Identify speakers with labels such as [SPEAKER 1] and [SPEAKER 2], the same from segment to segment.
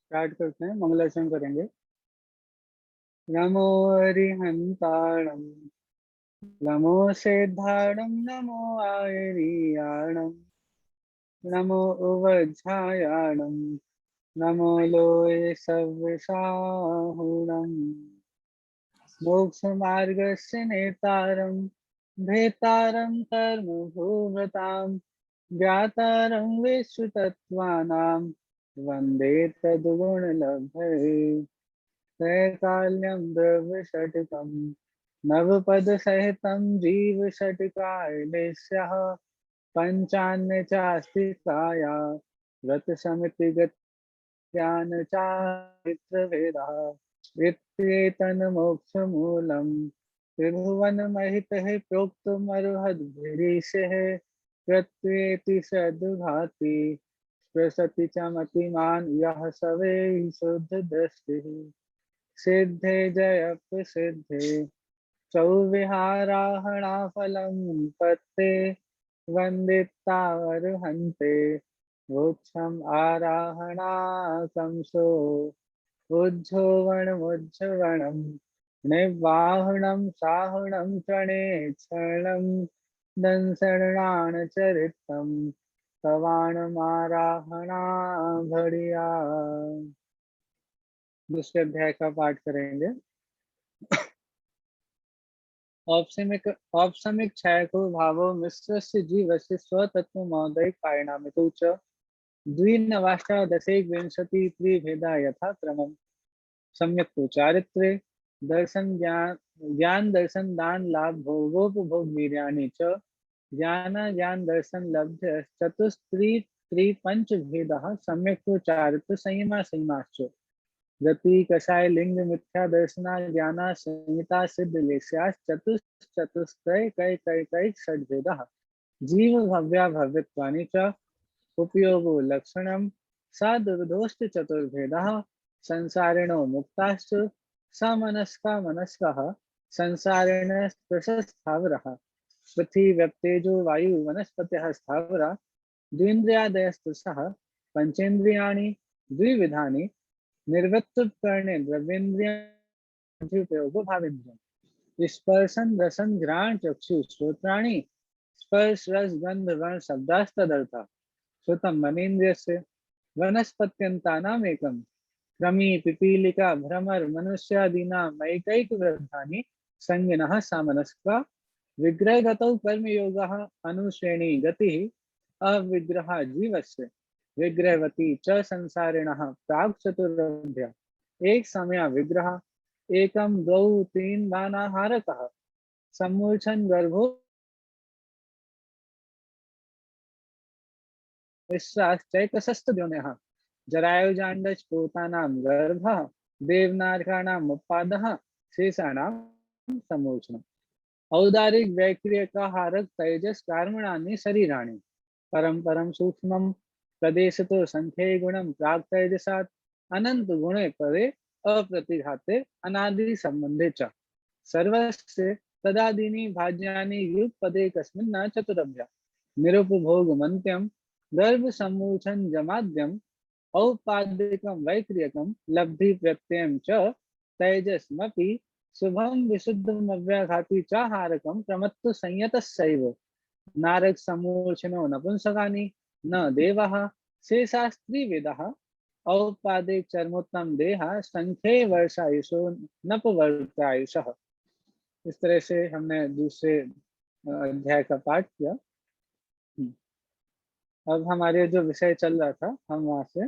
[SPEAKER 1] Start करते हैं, मंगलाचरण करेंगे। नमो हरिहंताणम, नमो सिद्धाणम, नमो आयरियाणम, नमो उवज्झायाणम, नमो लोये सव्यसाहुणम, मोक्ष मार्गस्य नेतारम, भेतारम कर्म भूभृताम, ज्ञातारं विश्वतत्त्वानां, वन्दे तद्गुणलब्धये। त्रैकाल्यं द्रव्यषट्कं, नवपदसहितं जीवषट्कायलेस्यः, पञ्चान्यचास्तिकाया, व्रतसमितिगत्यान् चारित्रभेदः, इत्येतन्मोक्षमूलं, त्रिभुवनमहितः प्रोक्तमर्हद्भिरीशः, प्रत्येति सद्घाति, प्रसति च मतिमान् यः स वै शुद्धदृष्टिः। सिद्धे जय प्रसिद्धे, चौविहाराहणाफलं पत्ते, वन्दितावरुहन्ते, मोक्षम् आराहणाकंसो, उज्झोवणमुज्झवणं, निर्वाहणं साहणं प्रणेक्षणं, दंसरणाणचरितं, तवाणमाराहणा भड़िया। दूसरे अध्याय का पाठ करेंगे। औपसमिक औपसमिक छायको भावो मिश्रस्य जीवस्य स्वतत्व मौलिक परिणामितो च द्विनवाष्टादशैकविंशति त्रिभेदा यथाक्रमम् सम्यक्तो चारित्रे दर्शन ज्ञान दर्शन दान लाभ भोगोपभोग वीर्याणि च ज्ञान ज्ञान दर्शन लब्ध चतुस्त्री त्रिपंच भेदः सम्यक्तो चारित्र संयमा संयमाश्च गति कषाय लिंग मिथ्या दर्शना ज्ञाना संहिता सिद्ध लेस्यास चतुश्चतुष्टय कै कै कै षड्भेदः जीव भव्या भव्यत्वानि च उपयोगो लक्षणम सदुर्धोष्ट चतुर्भेदः संसारिणो मुक्ताश्च समनस्का मनस्कः संसारेण प्रशस्थावरः पृथ्वी व्यक्तेजो वायु वनस्पतयः स्थावरा द्विन्द्रियादयस्तु सह पंचेन्द्रियाणि द्विविधानि निर्वृत्तकरणे द्रव्येन्द्रियों भावेन्द्रियं स्पर्शन रसन घ्राण चक्षु श्रोत्राणि स्पर्श रस गंध वर्ण शब्दास्तदर्थ श्रुतम मनेन्द्रियस्य वनस्पत्यन्तानामेकं क्रमी पिपीलिका भ्रमर मनुष्यादीनां एकैकवृद्धानि संगिनः सामनस्का विग्रहगतौ कर्मयोगः अनुश्रेणी गतिः अविग्रहा जीवस्य विग्रहवती च संसारिणः प्राग चतुर्भ्य एक समय विग्रह एकम द्वौ तीन बाणाहारकः सम्मूर्छन गर्भो विश्वाश्चैकशस्तद्योनयः जरायुजाण्डस्फोटानां गर्भः देवनारकाणाम् उपादः शेषाणां सम्मोचनम् औदारिक वैक्रियकाहारक तेजस कर्मणानि शरीराणि परम परम सूक्ष्मं प्रदेशतो संख्ये गुणं प्राग तेजसात् अनंत गुणे परे अप्रतिघाते अनादि संबंधे च सर्वस्य तदादीनि भाज्यानि युगपदे कस्मिन् न चतुरभ्य निरुपभोगमन्त्यं गर्भ सम्मोचन जमाद्यम औपादिकं वैक्रियकं लब्धि प्रत्ययं च तेजस्मपि शुभम विशुद्धम अव्याघाती चाहारकम प्रमत्तु संयतस्यैव नारक समूर्छनो नपुंसकानि न देवः शेषास्त्रिविदः औपादिक चर्मोत्तम देहा संख्ये वर्षायुषो नपवर्तायुषः। इस तरह से हमने दूसरे अध्याय का पाठ किया। अब हमारे जो विषय चल रहा था हम वहां से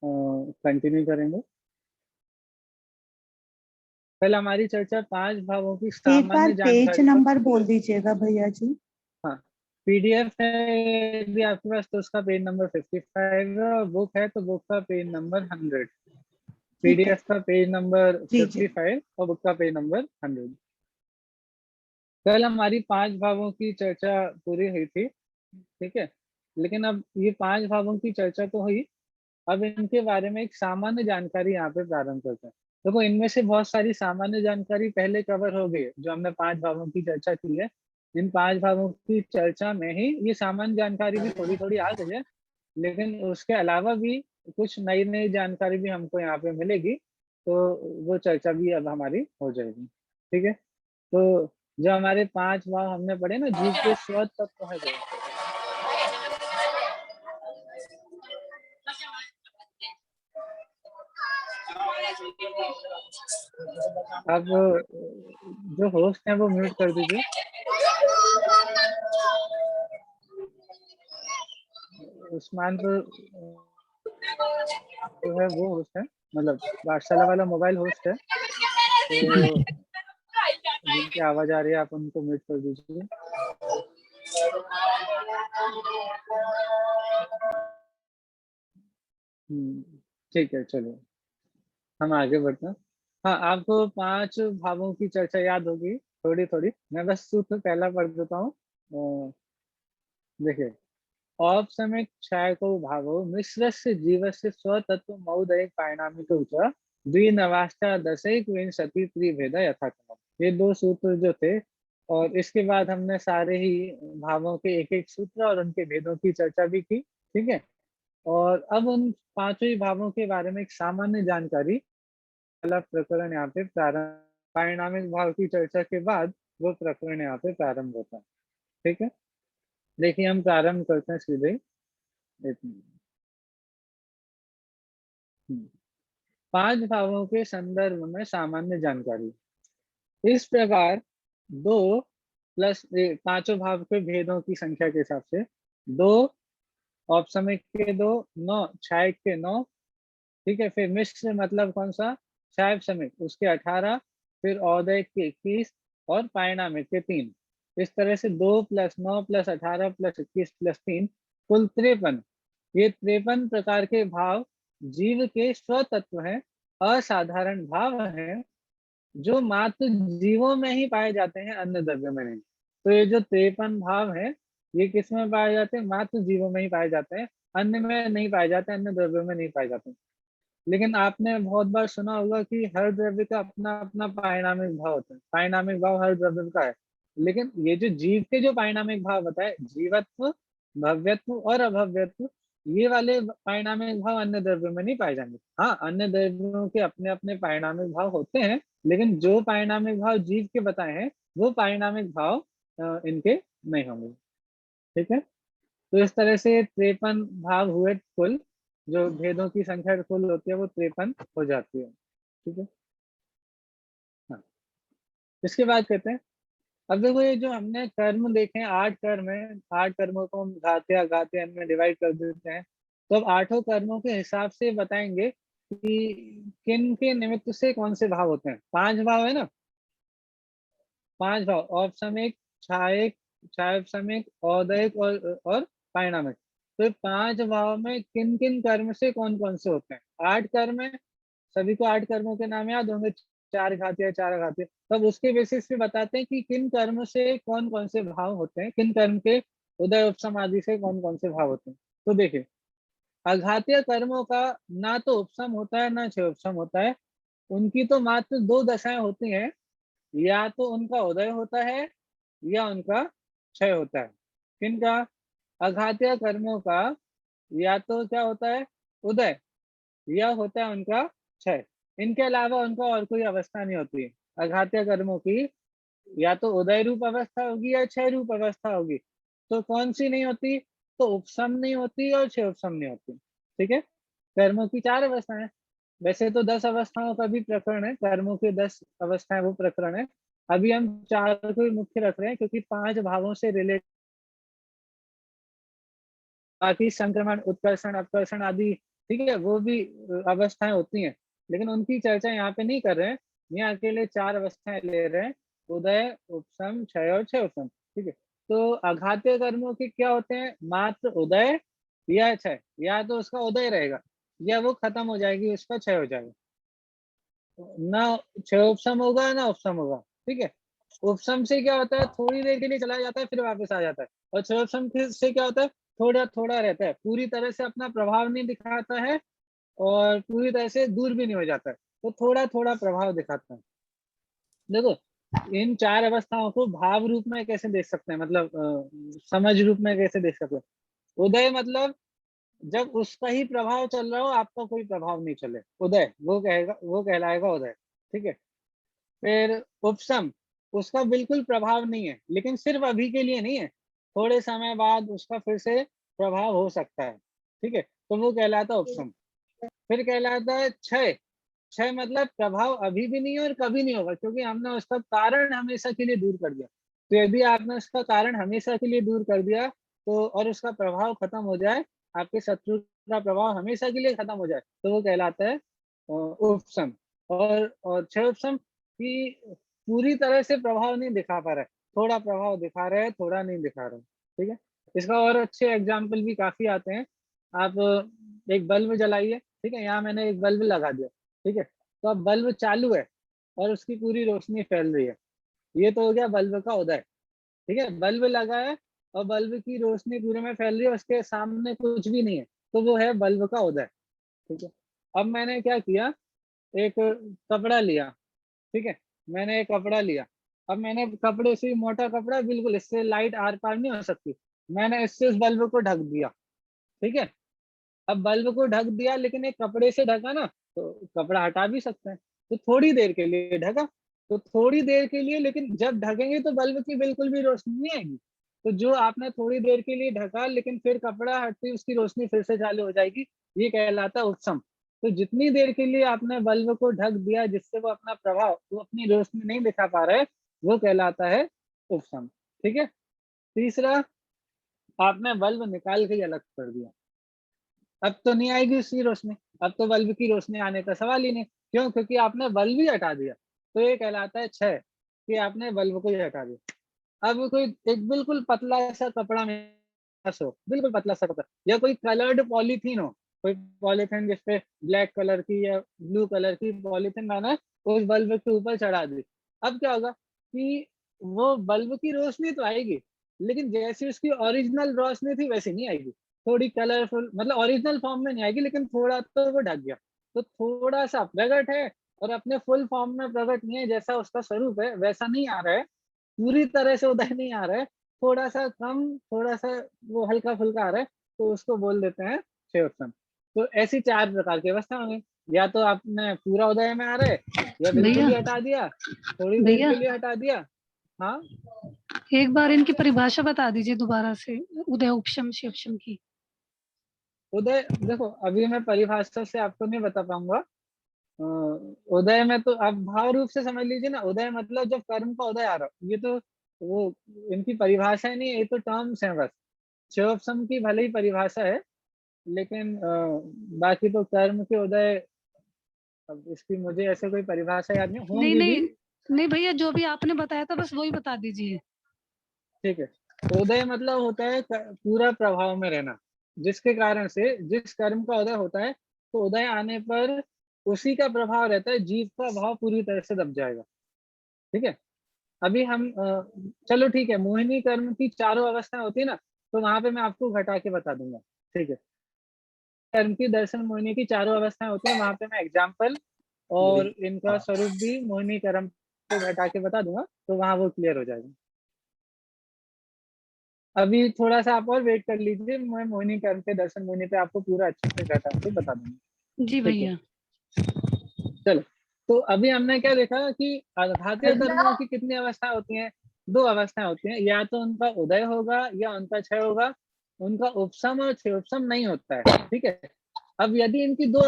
[SPEAKER 1] कंटिन्यू करेंगे। कल हमारी चर्चा 5 भावों की
[SPEAKER 2] एक बार
[SPEAKER 1] सामान्य
[SPEAKER 2] पेज
[SPEAKER 1] जानकारी
[SPEAKER 2] नंबर बोल दीजिएगा भैया जी।
[SPEAKER 1] हाँ, पीडीएफ है यदि आपके पास तो उसका पेज नंबर 55 है और बुक है तो बुक का पेज नंबर 100। पीडीएफ का पेज नंबर 55 और बुक का पेज नंबर 100। कल हमारी 5 भावों की चर्चा पूरी हुई थी, ठीक है। लेकिन अब ये 5 भावों की चर्चा तो हुई, अब इनके बारे में एक सामान्य जानकारी यहाँ पे प्रारंभ करते हैं। देखो इनमें से बहुत सारी सामान्य जानकारी पहले कवर हो गई जो हमने 5 भावों की चर्चा की है। इन 5 भावों की चर्चा में ही ये सामान्य जानकारी भी थोड़ी थोड़ी आ गई है, लेकिन उसके अलावा भी कुछ नई नई जानकारी भी हमको यहाँ पे मिलेगी, तो वो चर्चा भी अब हमारी हो जाएगी। ठीक है, तो जो हमारे 5 भाव हमने पढ़े ना, जीव के स्व तत्व है जो, अब जो होस्ट है वो म्यूट कर दीजिए। उस्मान तो जो है वो होस्ट है, मतलब पाठशाला वाला मोबाइल होस्ट है, तो जिनकी आवाज आ रही है आप उनको म्यूट कर दीजिए। ठीक है, चलो हम आगे बढ़ते हैं। हाँ, आपको 5 भावों की चर्चा याद होगी थोड़ी थोड़ी, मैं बस सूत्र पहला पढ़ देता हूँ। देखिए, औपसमिक क्षयको भावो मिश्रस्य जीवस्य स्वतत्व मौदयिक परिणामिको च द्विनवाष्टादशैक विंशति त्रिभेद यथाक्रमम्। ये 2 सूत्र जो थे, और इसके बाद हमने सारे ही भावों के एक एक सूत्र और उनके भेदों की चर्चा भी की। ठीक है, और अब उन 5 ही भावों के बारे में एक सामान्य जानकारी वाला प्रकरण यहाँ पे प्रारंभ, परिणामिक भाव की चर्चा के बाद वो प्रकरण यहाँ पे प्रारंभ होता है। ठीक है, देखिए हम प्रारंभ करते हैं सीधे। एक मिनट। 5 भावों के संदर्भ में सामान्य जानकारी इस प्रकार, 2 प्लस 5 भाव के भेदों की संख्या के हिसाब से 2, औपसमिक के 2, 9, क्षयिक के 9। ठीक है, फिर मिश्र मतलब कौन सा, क्षय समिक, उसके 18, फिर औदयिक के 21 और परिणामिक के 3। इस तरह से 2 प्लस 9 प्लस 18 प्लस 21 प्लस 3 कुल 53। ये 53 प्रकार के भाव जीव के स्वतत्व हैं, असाधारण भाव हैं, जो मात्र जीवों में ही पाए जाते हैं, अन्य द्रव्य में नहीं। तो ये जो 53 भाव है, ये किस में पाए जाते हैं, मात्र जीवों में ही पाए जाते हैं, अन्य में नहीं पाए जाते, अन्य द्रव्यों में नहीं पाए जाते। लेकिन आपने बहुत बार सुना होगा कि हर द्रव्य का अपना अपना पारिणामिक भाव होता है, पारिणामिक भाव हर द्रव्य का है। लेकिन ये जो जीव के जो पारिणामिक भाव बताए, जीवत्व, भव्यत्व और अभव्यत्व, ये वाले पारिणामिक भाव अन्य द्रव्यों में नहीं पाए जाएंगे। हाँ, अन्य द्रव्यों के अपने अपने पारिणामिक भाव होते हैं, लेकिन जो पारिणामिक भाव जीव के बताए हैं, वो पारिणामिक भाव इनके नहीं होंगे। ठीक है, तो इस तरह से 53 भाव हुए कुल, जो भेदों की संख्या कुल होती है वो 53 हो जाती है। ठीक है, हाँ, इसके बाद कहते हैं, अब देखो ये जो हमने कर्म देखे हैं, 8 कर्म है, 8 कर्मों को हम घाते अघाते में डिवाइड कर देते हैं। तो अब 8 कर्मों के हिसाब से बताएंगे कि किन के निमित्त से कौन से भाव होते हैं। 5 भाव है ना, 5 भाव, औपसमिक, क्षयिक, क्षयोपसमिक, औदयिक और परिणामिक। तो 5 भाव में किन किन कर्म से कौन कौन से होते हैं। 8 कर्म है, सभी को 8 कर्मों के नाम याद होंगे, 4 घातीय 4 घातीय। तब उसके बेसिस पे बताते हैं कि किन कर्म से कौन कौन से भाव होते हैं, किन कर्म के उदय उपसम आदि से कौन कौन से भाव होते हैं। तो देखिए, अघातीय कर्मों का ना तो उपसम होता है ना क्षय उपसम होता है, उनकी तो मात्र 2 दशाएं होती हैं, या तो उनका उदय होता है या उनका क्षय होता है। किनका, अघातीय कर्मों का या तो क्या होता है, उदय, या होता है उनका क्षय। इनके अलावा उनका और कोई अवस्था नहीं होती है। अघातीय कर्मों की या तो उदय रूप अवस्था होगी या क्षय रूप अवस्था होगी। तो कौन सी नहीं होती, तो उपसम नहीं होती और क्षय उपसम नहीं होती। ठीक है, कर्मों की 4 अवस्थाएं, वैसे तो 10 अवस्थाओं का भी प्रकरण है, कर्मों के 10 अवस्थाएं वो प्रकरण है। अभी हम 4 को ही मुख्य रख रहे हैं, क्योंकि 5 भावों से रिलेटेड बाकी संक्रमण, उत्कर्षण, अपकर्षण आदि, ठीक है, वो भी अवस्थाएं होती हैं, लेकिन उनकी चर्चा यहाँ पे नहीं कर रहे हैं। यहाँ अकेले 4 अवस्थाएं ले रहे हैं, उदय, उपसम, क्षय और क्षय उपसम। ठीक है, तो अघातीय कर्मों के क्या होते हैं, मात्र उदय या क्षय, या तो उसका उदय रहेगा या वो खत्म हो जाएगी, उसका क्षय हो जाएगा, ना क्षय उपसम होगा ना उपसम होगा। ठीक है, उपसम से क्या होता है, थोड़ी देर के लिए चला जाता है फिर वापस आ जाता है, और क्षय उपसम से क्या होता है, थोड़ा थोड़ा रहता है, पूरी तरह से अपना प्रभाव नहीं दिखाता है और पूरी तरह से दूर भी नहीं हो जाता है, तो थोड़ा थोड़ा प्रभाव दिखाता है। देखो, इन 4 अवस्थाओं को भाव रूप में कैसे देख सकते हैं, मतलब समझ रूप में कैसे देख सकते हैं। उदय मतलब जब उसका ही प्रभाव चल रहा हो, आपका कोई प्रभाव नहीं चले, उदय वो कहेगा, वो कहलाएगा उदय। ठीक है। फिर उपशम, उसका बिल्कुल प्रभाव नहीं है, लेकिन सिर्फ अभी के लिए नहीं है, थोड़े समय बाद उसका फिर से प्रभाव हो सकता है। ठीक है, तो वो कहलाता है उपशम। फिर कहलाता है क्षय। क्षय मतलब प्रभाव अभी भी नहीं है और कभी नहीं होगा, क्योंकि हमने उसका कारण हमेशा के लिए दूर कर दिया। तो यदि आपने उसका कारण हमेशा के लिए दूर कर दिया, तो और उसका प्रभाव खत्म हो जाए, आपके शत्रु का प्रभाव हमेशा के लिए खत्म हो जाए, तो वो कहलाता है उपशम। और क्षय उपशम की पूरी तरह से प्रभाव नहीं दिखा पा रहा है, थोड़ा प्रभाव दिखा रहा है, थोड़ा नहीं दिखा रहा है। ठीक है, इसका और अच्छे एग्जाम्पल भी काफी आते हैं। आप एक बल्ब जलाइए, ठीक है, यहाँ मैंने एक बल्ब लगा दिया, ठीक है, तो अब बल्ब चालू है और उसकी पूरी रोशनी फैल रही है, ये तो हो गया बल्ब का उदय। ठीक है, बल्ब लगा है और बल्ब की रोशनी पूरे में फैल रही है, उसके सामने कुछ भी नहीं है, तो वो है बल्ब का उदय। ठीक है, अब मैंने क्या किया, एक कपड़ा लिया, ठीक है, मैंने एक कपड़ा लिया, अब मैंने कपड़े से, मोटा कपड़ा बिल्कुल, इससे लाइट आर पार नहीं हो सकती, मैंने इससे उस बल्ब को ढक दिया। ठीक है, अब बल्ब को ढक दिया, लेकिन एक कपड़े से ढका ना, तो कपड़ा हटा भी सकते हैं, तो थोड़ी देर के लिए ढका, तो थोड़ी देर के लिए, लेकिन जब ढकेंगे तो बल्ब की बिल्कुल भी रोशनी नहीं आएगी। तो जो आपने थोड़ी देर के लिए ढका, लेकिन फिर कपड़ा हटते ही उसकी रोशनी फिर से चालू हो जाएगी, ये कहलाता है उपशम। तो जितनी देर के लिए आपने बल्ब को ढक दिया, जिससे वो अपना प्रभाव, वो अपनी रोशनी नहीं दिखा पा रहा है, वो कहलाता है उपशम। ठीक है। तीसरा, आपने बल्ब निकाल के ही अलग कर दिया, अब तो नहीं आएगी उसकी रोशनी, अब तो बल्ब की रोशनी आने का सवाल ही नहीं। क्यों? क्योंकि आपने बल्ब ही हटा दिया, तो ये कहलाता है क्षय, कि आपने बल्ब को ही हटा दिया। अब कोई एक बिल्कुल पतला सा कपड़ा मेरे पास हो, बिल्कुल पतला सा कपड़ा, या कोई कलर्ड पॉलीथीन हो, कोई पॉलीथीन जिसपे ब्लैक कलर की या ब्लू कलर की पॉलीथीन मैंने उस बल्ब के ऊपर चढ़ा दी। अब क्या होगा कि वो बल्ब की रोशनी तो आएगी, लेकिन जैसी उसकी ओरिजिनल रोशनी थी वैसी नहीं आएगी, थोड़ी कलरफुल, मतलब ओरिजिनल फॉर्म में नहीं आएगी, लेकिन थोड़ा तो वो ढक गया, तो थोड़ा सा प्रकट है, और अपने फुल फॉर्म में प्रकट नहीं है, जैसा उसका स्वरूप है वैसा नहीं आ रहा है, पूरी तरह से उदय नहीं आ रहा है, थोड़ा सा कम, थोड़ा सा वो हल्का फुल्का आ रहा है, तो उसको बोल देते हैं क्षयोत्सम। तो ऐसी 4 प्रकार की अवस्था होंगी, या तो आपने पूरा उदय में आ रहे, या बिल्कुल
[SPEAKER 3] भैया
[SPEAKER 1] ही हटा दिया, थोड़ी देर
[SPEAKER 3] भैया
[SPEAKER 1] के लिए हटा दिया। हाँ,
[SPEAKER 3] एक बार इनकी परिभाषा बता दीजिए दोबारा से, उदय उपशम शिवशम की।
[SPEAKER 1] उदय देखो, अभी मैं परिभाषा से आपको नहीं बता पाऊंगा। अ, उदय में तो आप भाव रूप से समझ लीजिए ना, उदय मतलब जब कर्म का उदय आ रहा हो, ये तो वो इनकी परिभाषा ही नहीं है, ये तो टर्म्स है बस। शिवोपम की भले ही परिभाषा है, लेकिन बाकी तो कर्म के उदय, अब इसकी मुझे ऐसे कोई परिभाषा याद नहीं,
[SPEAKER 3] नहीं
[SPEAKER 1] होंगी भी।
[SPEAKER 3] नहीं नहीं भैया, जो भी आपने बताया था बस वही बता दीजिए।
[SPEAKER 1] ठीक है, उदय मतलब होता है पूरा प्रभाव में रहना, जिसके कारण से जिस कर्म का उदय होता है, तो उदय आने पर उसी का प्रभाव रहता है, जीव का भाव पूरी तरह से दब जाएगा। ठीक है, अभी हम चलो ठीक है, मोहिनी कर्म की चारों अवस्थाएं होती है ना, तो वहां पे मैं आपको घटा के बता दूंगा। ठीक है, कर्म की दर्शन मोहिनी की चारों अवस्थाएं होती हैं, वहां पे मैं एग्जाम्पल और इनका स्वरूप भी मोहिनी कर्म को घटा के बता दूंगा, तो वहां वो क्लियर हो जाएगा। अभी थोड़ा सा आप और वेट कर लीजिए, मैं मोहिनी कर्म के दर्शन मोहिनी पे आपको पूरा अच्छे से घटा के बता दूंगा।
[SPEAKER 3] जी
[SPEAKER 1] ठीक है,
[SPEAKER 3] भैया।
[SPEAKER 1] चलो। तो अभी हमने क्या देखा कि आघातीय कर्मों की कितनी अवस्थाएं होती हैं, 2 अवस्थाएं होती हैं, या तो उनका उदय होगा या उनका क्षय होगा, उनका उपशम और क्षयोपशम नहीं होता है। ठीक है, अब यदि इनकी 2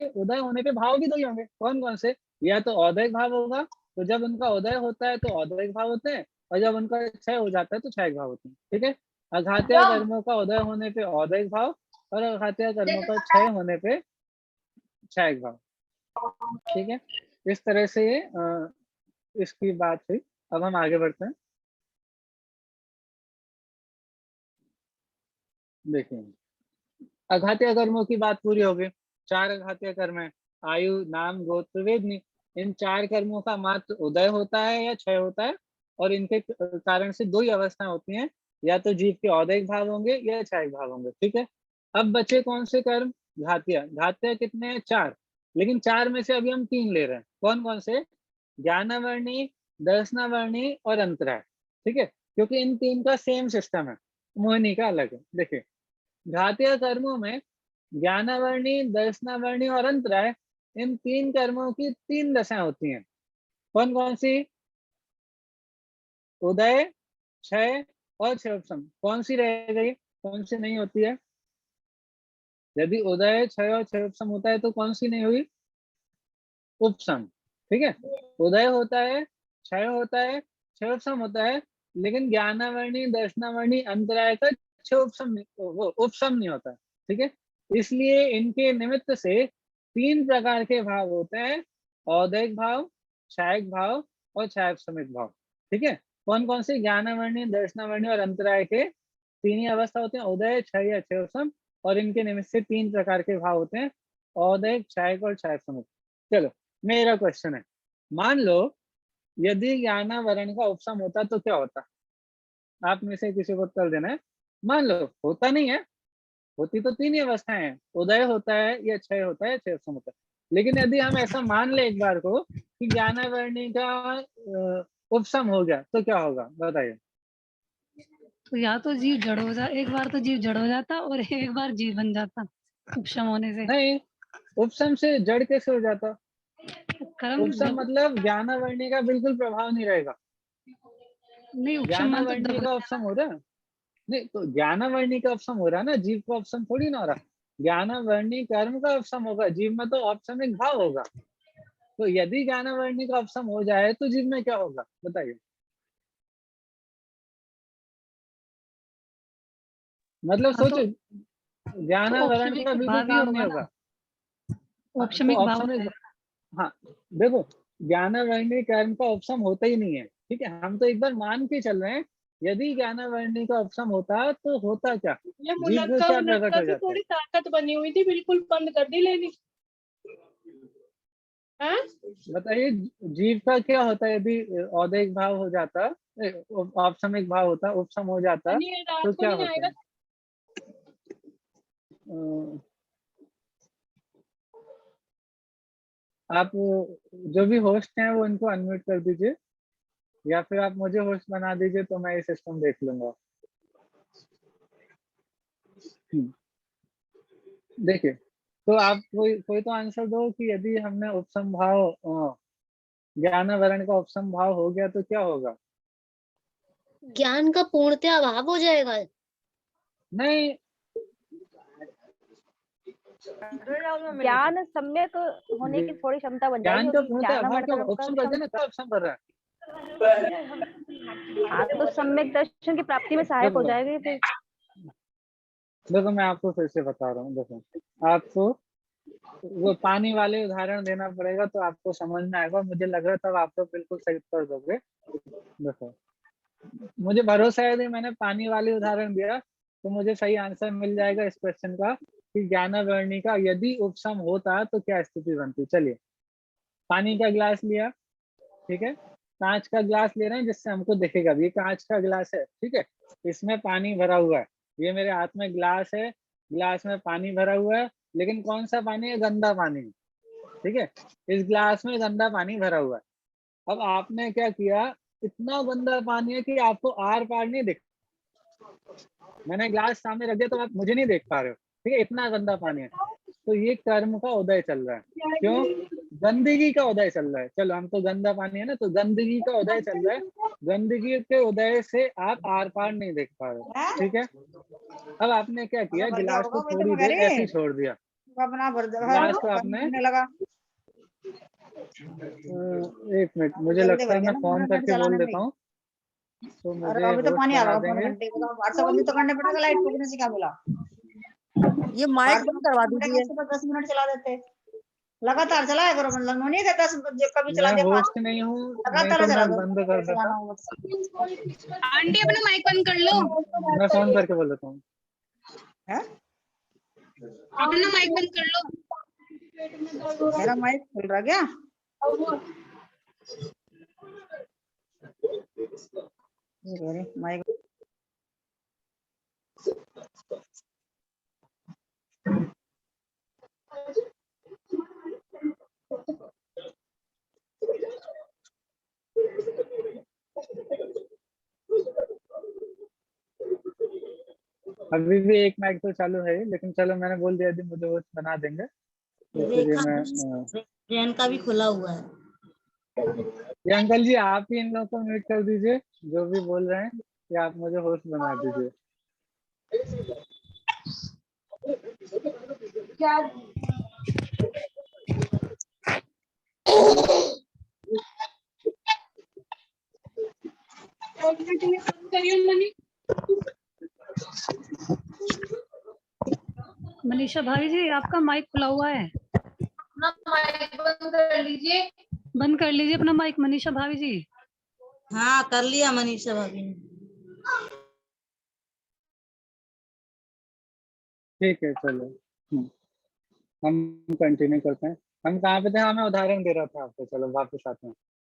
[SPEAKER 1] उदय होने पे भाव भी 2 ही होंगे, कौन कौन से, या तो औदैहिक भाव होगा, तो जब उनका उदय होता है तो औदैहिक भाव होते हैं, और जब उनका क्षय हो जाता है तो क्षयिक भाव होते हैं। ठीक है, आघातीय कर्मों का उदय होने पे औदैहिक भाव, और आघातीय कर्मों का क्षय होने पे क्षयिक भाव। ठीक है, इस तरह से इसकी बात हुई। अब हम आगे बढ़ते हैं। देखिए, आघातीय कर्मों की बात पूरी हो गई। 4 आघातीय कर्म है, आयु, नाम, गोत्र, वेदनी। इन 4 कर्मों का मात्र उदय होता है या क्षय होता है, और इनके कारण से 2 ही अवस्थाएं होती हैं, या तो जीव के औदैहिक भाव होंगे या क्षयिक भाव होंगे। ठीक है, अब बचे कौन से कर्म? घातीय। घातीय कितने हैं? 4, लेकिन 4 में से अभी हम 3 ले रहे हैं। कौन कौन से? ज्ञानावर्णी, दर्शनावर्णी और अंतराय। ठीक है, क्योंकि इन 3 का सेम सिस्टम है, मोहिनी का अलग है। देखिए, घातीय कर्मों में ज्ञानावर्णी, दर्शनावर्णी और अंतराय, इन 3 कर्मों की 3 दशाएं होती हैं। कौन कौन सी? उदय, क्षय और क्षयोपशम। कौन सी रह गई, कौन सी नहीं होती है? यदि उदय, क्षय और क्षयोपशम होता है तो कौन सी नहीं हुई? उपशम। ठीक है, उदय होता है, क्षय होता है, क्षयोपशम होता है, लेकिन ज्ञानावर्णी, दर्शनावर्णी, अंतराय का क्षयोपशम वो उपशम नहीं होता। ठीक है, इसलिए इनके निमित्त से 3 प्रकार के भाव होते हैं, औदैहिक भाव, क्षायक भाव और क्षयोपशमिक भाव। ठीक है, कौन कौन से? ज्ञानावर्णी, दर्शनावर्णी और अंतराय के 3 ही अवस्था होते हैं, उदय, क्षय या क्षयोपशम, और इनके निमित्त से 3 प्रकार के भाव होते हैं, औदैहिक, क्षायक और क्षयोपशमिक। चलो, मेरा क्वेश्चन है, मान लो यदि ज्ञानावरण का उपशम होता तो क्या होता? आप में से किसी को उत्तर देना है। मान लो होता नहीं है, होती तो 3 ही अवस्थाएं हैं, उदय होता है या क्षय होता है, क्षयोपशम होता है। लेकिन यदि हम ऐसा मान ले एक बार को कि ज्ञानावर्णी का उपशम हो गया तो क्या होगा, बताइए।
[SPEAKER 3] तो या तो जीव जड़ हो जा, एक बार तो जीव जड़ हो जाता और एक बार जीव बन जाता उपशम होने से।
[SPEAKER 1] नहीं, उपशम से जड़ कैसे हो जाता?
[SPEAKER 3] कर्म
[SPEAKER 1] उपशम मतलब ज्ञानावर्णी का बिल्कुल प्रभाव नहीं रहेगा।
[SPEAKER 3] नहीं, उपशम मन तो
[SPEAKER 1] ज्ञानावर्णी
[SPEAKER 3] दब
[SPEAKER 1] का उपशम हो रहा है, नहीं तो ज्ञानावर्णी का उपशम हो रहा है ना, जीव का उपशम थोड़ी ना हो रहा। ज्ञानावर्णी कर्म का उपशम होगा, जीव में तो औपशमिक भाव होगा। तो यदि ज्ञानावर्णी का उपशम हो जाए तो जीव में क्या होगा, बताइए। मतलब
[SPEAKER 3] हाँ,
[SPEAKER 1] सोचो,
[SPEAKER 3] तो
[SPEAKER 1] ज्ञानावरण का
[SPEAKER 3] औपशमिक
[SPEAKER 1] बिल्कुल
[SPEAKER 3] भाव ही
[SPEAKER 1] काम नहीं
[SPEAKER 3] होगा ना,
[SPEAKER 1] होगा। हाँ, तो
[SPEAKER 3] औपशमिक भाव होता
[SPEAKER 1] औपशमिक,
[SPEAKER 3] है।
[SPEAKER 1] हाँ देखो, ज्ञानावर्णी कर्म का उपशम होता ही नहीं है। ठीक है, हम तो एक बार मान के चल रहे हैं, यदि ज्ञानावर्णी का उपशम होता तो होता क्या,
[SPEAKER 4] ये
[SPEAKER 1] जीव को
[SPEAKER 4] मुनक्का
[SPEAKER 1] क्या प्रकट
[SPEAKER 4] मुनक्का
[SPEAKER 1] हो
[SPEAKER 4] की
[SPEAKER 1] जाता है?
[SPEAKER 4] थोड़ी ताकत बनी हुई थी, बिल्कुल बंद कर दी लेनी। हैं?
[SPEAKER 1] बताइए, जीव का क्या होता है यदि औदैहिक भाव हो जाता, औपशमिक भाव होता, उपशम हो जाता
[SPEAKER 4] यानी ये रात
[SPEAKER 1] तो
[SPEAKER 4] को
[SPEAKER 1] क्या
[SPEAKER 4] नहीं
[SPEAKER 1] होता?
[SPEAKER 4] आएगा।
[SPEAKER 1] अ, आप जो भी होस्ट हैं वो इनको अनम्यूट कर दीजिए, या फिर आप मुझे होस्ट बना दीजिए तो मैं ये सिस्टम देख लूंगा। देखिए, तो आप कोई कोई तो आंसर दो कि यदि हमने उपसम भाव ज्ञानावरण का उपसम भाव हो गया तो क्या होगा?
[SPEAKER 5] ज्ञान का पूर्णतः अभाव हो जाएगा।
[SPEAKER 1] नहीं,
[SPEAKER 6] ज्ञान सम्यक होने की थोड़ी क्षमता बन जाएगी,
[SPEAKER 1] ज्ञान का
[SPEAKER 6] होगी
[SPEAKER 1] पूर्णतः अभाव
[SPEAKER 6] ज्ञानावरण
[SPEAKER 1] क्या होगा?
[SPEAKER 6] कर्म
[SPEAKER 1] उपसम कर देना, क्या उपसम कर रहा है?
[SPEAKER 6] हाँ, तो सम्यक दर्शन की प्राप्ति में सहायक हो
[SPEAKER 1] देखो
[SPEAKER 6] जाएगी फिर।
[SPEAKER 1] देखो, मैं आपको फिर से बता रहा हूँ। देखो, आपको वो पानी वाले उदाहरण देना पड़ेगा तो आपको समझ में आएगा। मुझे लग रहा था आप तो बिल्कुल सही उत्तर दोगे। देखो, मुझे भरोसा है, यदि मैंने पानी वाले उदाहरण दिया तो मुझे सही आंसर मिल जाएगा इस क्वेश्चन का कि ज्ञानावर्णी का यदि उपसम होता तो क्या स्थिति बनती। चलिए, पानी का गिलास लिया, ठीक है, कांच का गिलास ले रहे हैं जिससे हमको दिखेगा भी, ये कांच का गिलास है, ठीक है, इसमें पानी भरा हुआ है, ये मेरे हाथ में गिलास है, गिलास में पानी भरा हुआ है, लेकिन कौन सा पानी है? गंदा पानी। ठीक है, इस गिलास में गंदा पानी भरा हुआ है। अब आपने क्या किया, इतना गंदा पानी है कि आपको आर पार नहीं दिख, मैंने गिलास सामने रख दिया तो आप मुझे नहीं देख पा रहे हो। ठीक है, इतना गंदा पानी है। तो ये कर्म का उदय चल रहा है। क्यों? गंदगी का उदय चल रहा है। चलो, हम तो गंदा पानी है ना, तो गंदगी का उदय चल रहा है। गंदगी के उदय से आप आर पार नहीं देख पा रहे। ठीक है, अब आपने क्या किया, गिलास को थोड़ी देर ऐसे ही छोड़ दिया।
[SPEAKER 2] अपना
[SPEAKER 1] गिलास को आपने
[SPEAKER 2] लगा।
[SPEAKER 1] एक मिनट, मुझे
[SPEAKER 2] जल्दी
[SPEAKER 1] लगता
[SPEAKER 2] भर
[SPEAKER 1] है
[SPEAKER 2] गया
[SPEAKER 1] मैं
[SPEAKER 2] ना
[SPEAKER 1] फोन
[SPEAKER 2] नेट
[SPEAKER 1] करके बोल
[SPEAKER 2] चलाने में।
[SPEAKER 1] देता हूँ तो
[SPEAKER 2] अरे
[SPEAKER 1] मुझे
[SPEAKER 2] अभी तो
[SPEAKER 1] होस्ट
[SPEAKER 2] पानी आ
[SPEAKER 1] बना
[SPEAKER 2] रहा
[SPEAKER 1] देंगे।
[SPEAKER 2] 5 घंटे का, 800 बंद तो करने पड़ेगा। लाइट फूकने से क्या मिला?
[SPEAKER 7] ये माइक बंद करवा दीजिए।
[SPEAKER 2] 10 मिनट चला देते, लगातार चलाया करो। मतलब नहीं देता, कभी चला
[SPEAKER 1] मैं
[SPEAKER 2] दिया 5
[SPEAKER 1] होस्ट नहीं हूँ, नहीं
[SPEAKER 2] लगातार
[SPEAKER 1] तो
[SPEAKER 2] चला
[SPEAKER 1] मैं
[SPEAKER 2] दो,
[SPEAKER 1] बंद कर देता।
[SPEAKER 2] चलाना हो तो।
[SPEAKER 4] आंटी अपना माइक बंद कर लो,
[SPEAKER 1] मैं फोन करके बोल देता हूँ।
[SPEAKER 2] हैं?
[SPEAKER 4] अपना माइक बंद कर लो।
[SPEAKER 2] मेरा माइक खुल रहा क्या? माइक
[SPEAKER 1] अभी भी एक माइक तो चालू है, लेकिन चलो मैंने बोल दिया यदि मुझे होस्ट बना देंगे तो इसलिए मैं
[SPEAKER 7] रेन का भी खुला हुआ है।
[SPEAKER 1] ये अंकल जी आप ही इन लोगों को म्यूट कर दीजिए जो भी बोल रहे हैं, या आप मुझे होस्ट बना दीजिए।
[SPEAKER 4] क्या करिए मनी।
[SPEAKER 3] मनीषा भाभी जी आपका माइक खुला हुआ है,
[SPEAKER 4] अपना माइक बंद कर लीजिए।
[SPEAKER 3] बंद कर लीजिए अपना माइक मनीषा भाभी जी।
[SPEAKER 7] हाँ कर लिया मनीषा भाभी ने।
[SPEAKER 1] ठीक है चलो, हम कंटिन्यू करते हैं। हम कहाँ पे थे? हाँ मैं उदाहरण दे रहा था आपको, चलो वापस आते हैं।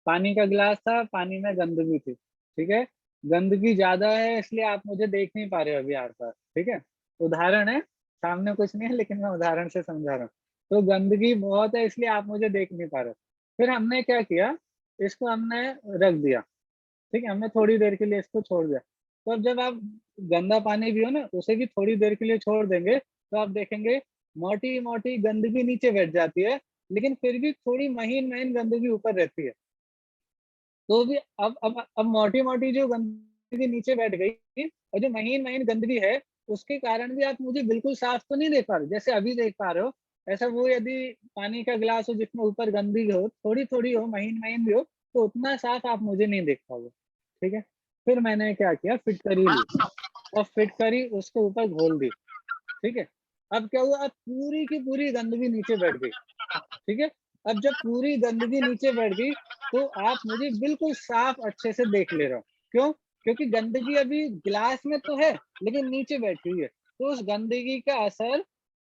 [SPEAKER 1] पानी का गिलास था, पानी में गंदगी थी, ठीक है। गंदगी ज्यादा है इसलिए आप मुझे देख नहीं पा रहे हो अभी आर पार, ठीक है। उदाहरण है, सामने कुछ नहीं है लेकिन मैं उदाहरण से समझा रहा हूँ। तो गंदगी बहुत है इसलिए आप मुझे देख नहीं पा रहे हो। फिर हमने क्या किया, इसको हमने रख दिया, ठीक है। हमने थोड़ी देर के लिए इसको छोड़ दिया। तो अब जब आप गंदा पानी भी हो ना, उसे भी थोड़ी देर के लिए छोड़ देंगे तो आप देखेंगे मोटी मोटी गंदगी नीचे बैठ जाती है, लेकिन फिर भी थोड़ी महीन महीन गंदगी ऊपर रहती है। तो भी अब मोटी मोटी जो गंदगी नीचे बैठ गई और जो महीन महीन गंदगी है उसके कारण भी आप मुझे बिल्कुल साफ तो नहीं देख पा रहे जैसे अभी देख पा रहे हो। ऐसा वो यदि पानी का गिलास हो जिसमें ऊपर गंदगी हो, थोड़ी थोड़ी हो, महीन महीन भी हो, तो उतना साफ आप मुझे नहीं देख पाओगे, ठीक है। फिर मैंने क्या किया, फिटकरी ली और फिटकरी उसके ऊपर घोल दी, ठीक है। अब क्या हुआ, अब पूरी की पूरी गंदगी नीचे बैठ गई, ठीक है। अब जब पूरी गंदगी नीचे बैठ गई तो आप मुझे बिल्कुल साफ अच्छे से देख ले रहे हो। क्यों? क्योंकि गंदगी अभी गिलास में तो है लेकिन नीचे बैठी हुई है, तो उस गंदगी का असर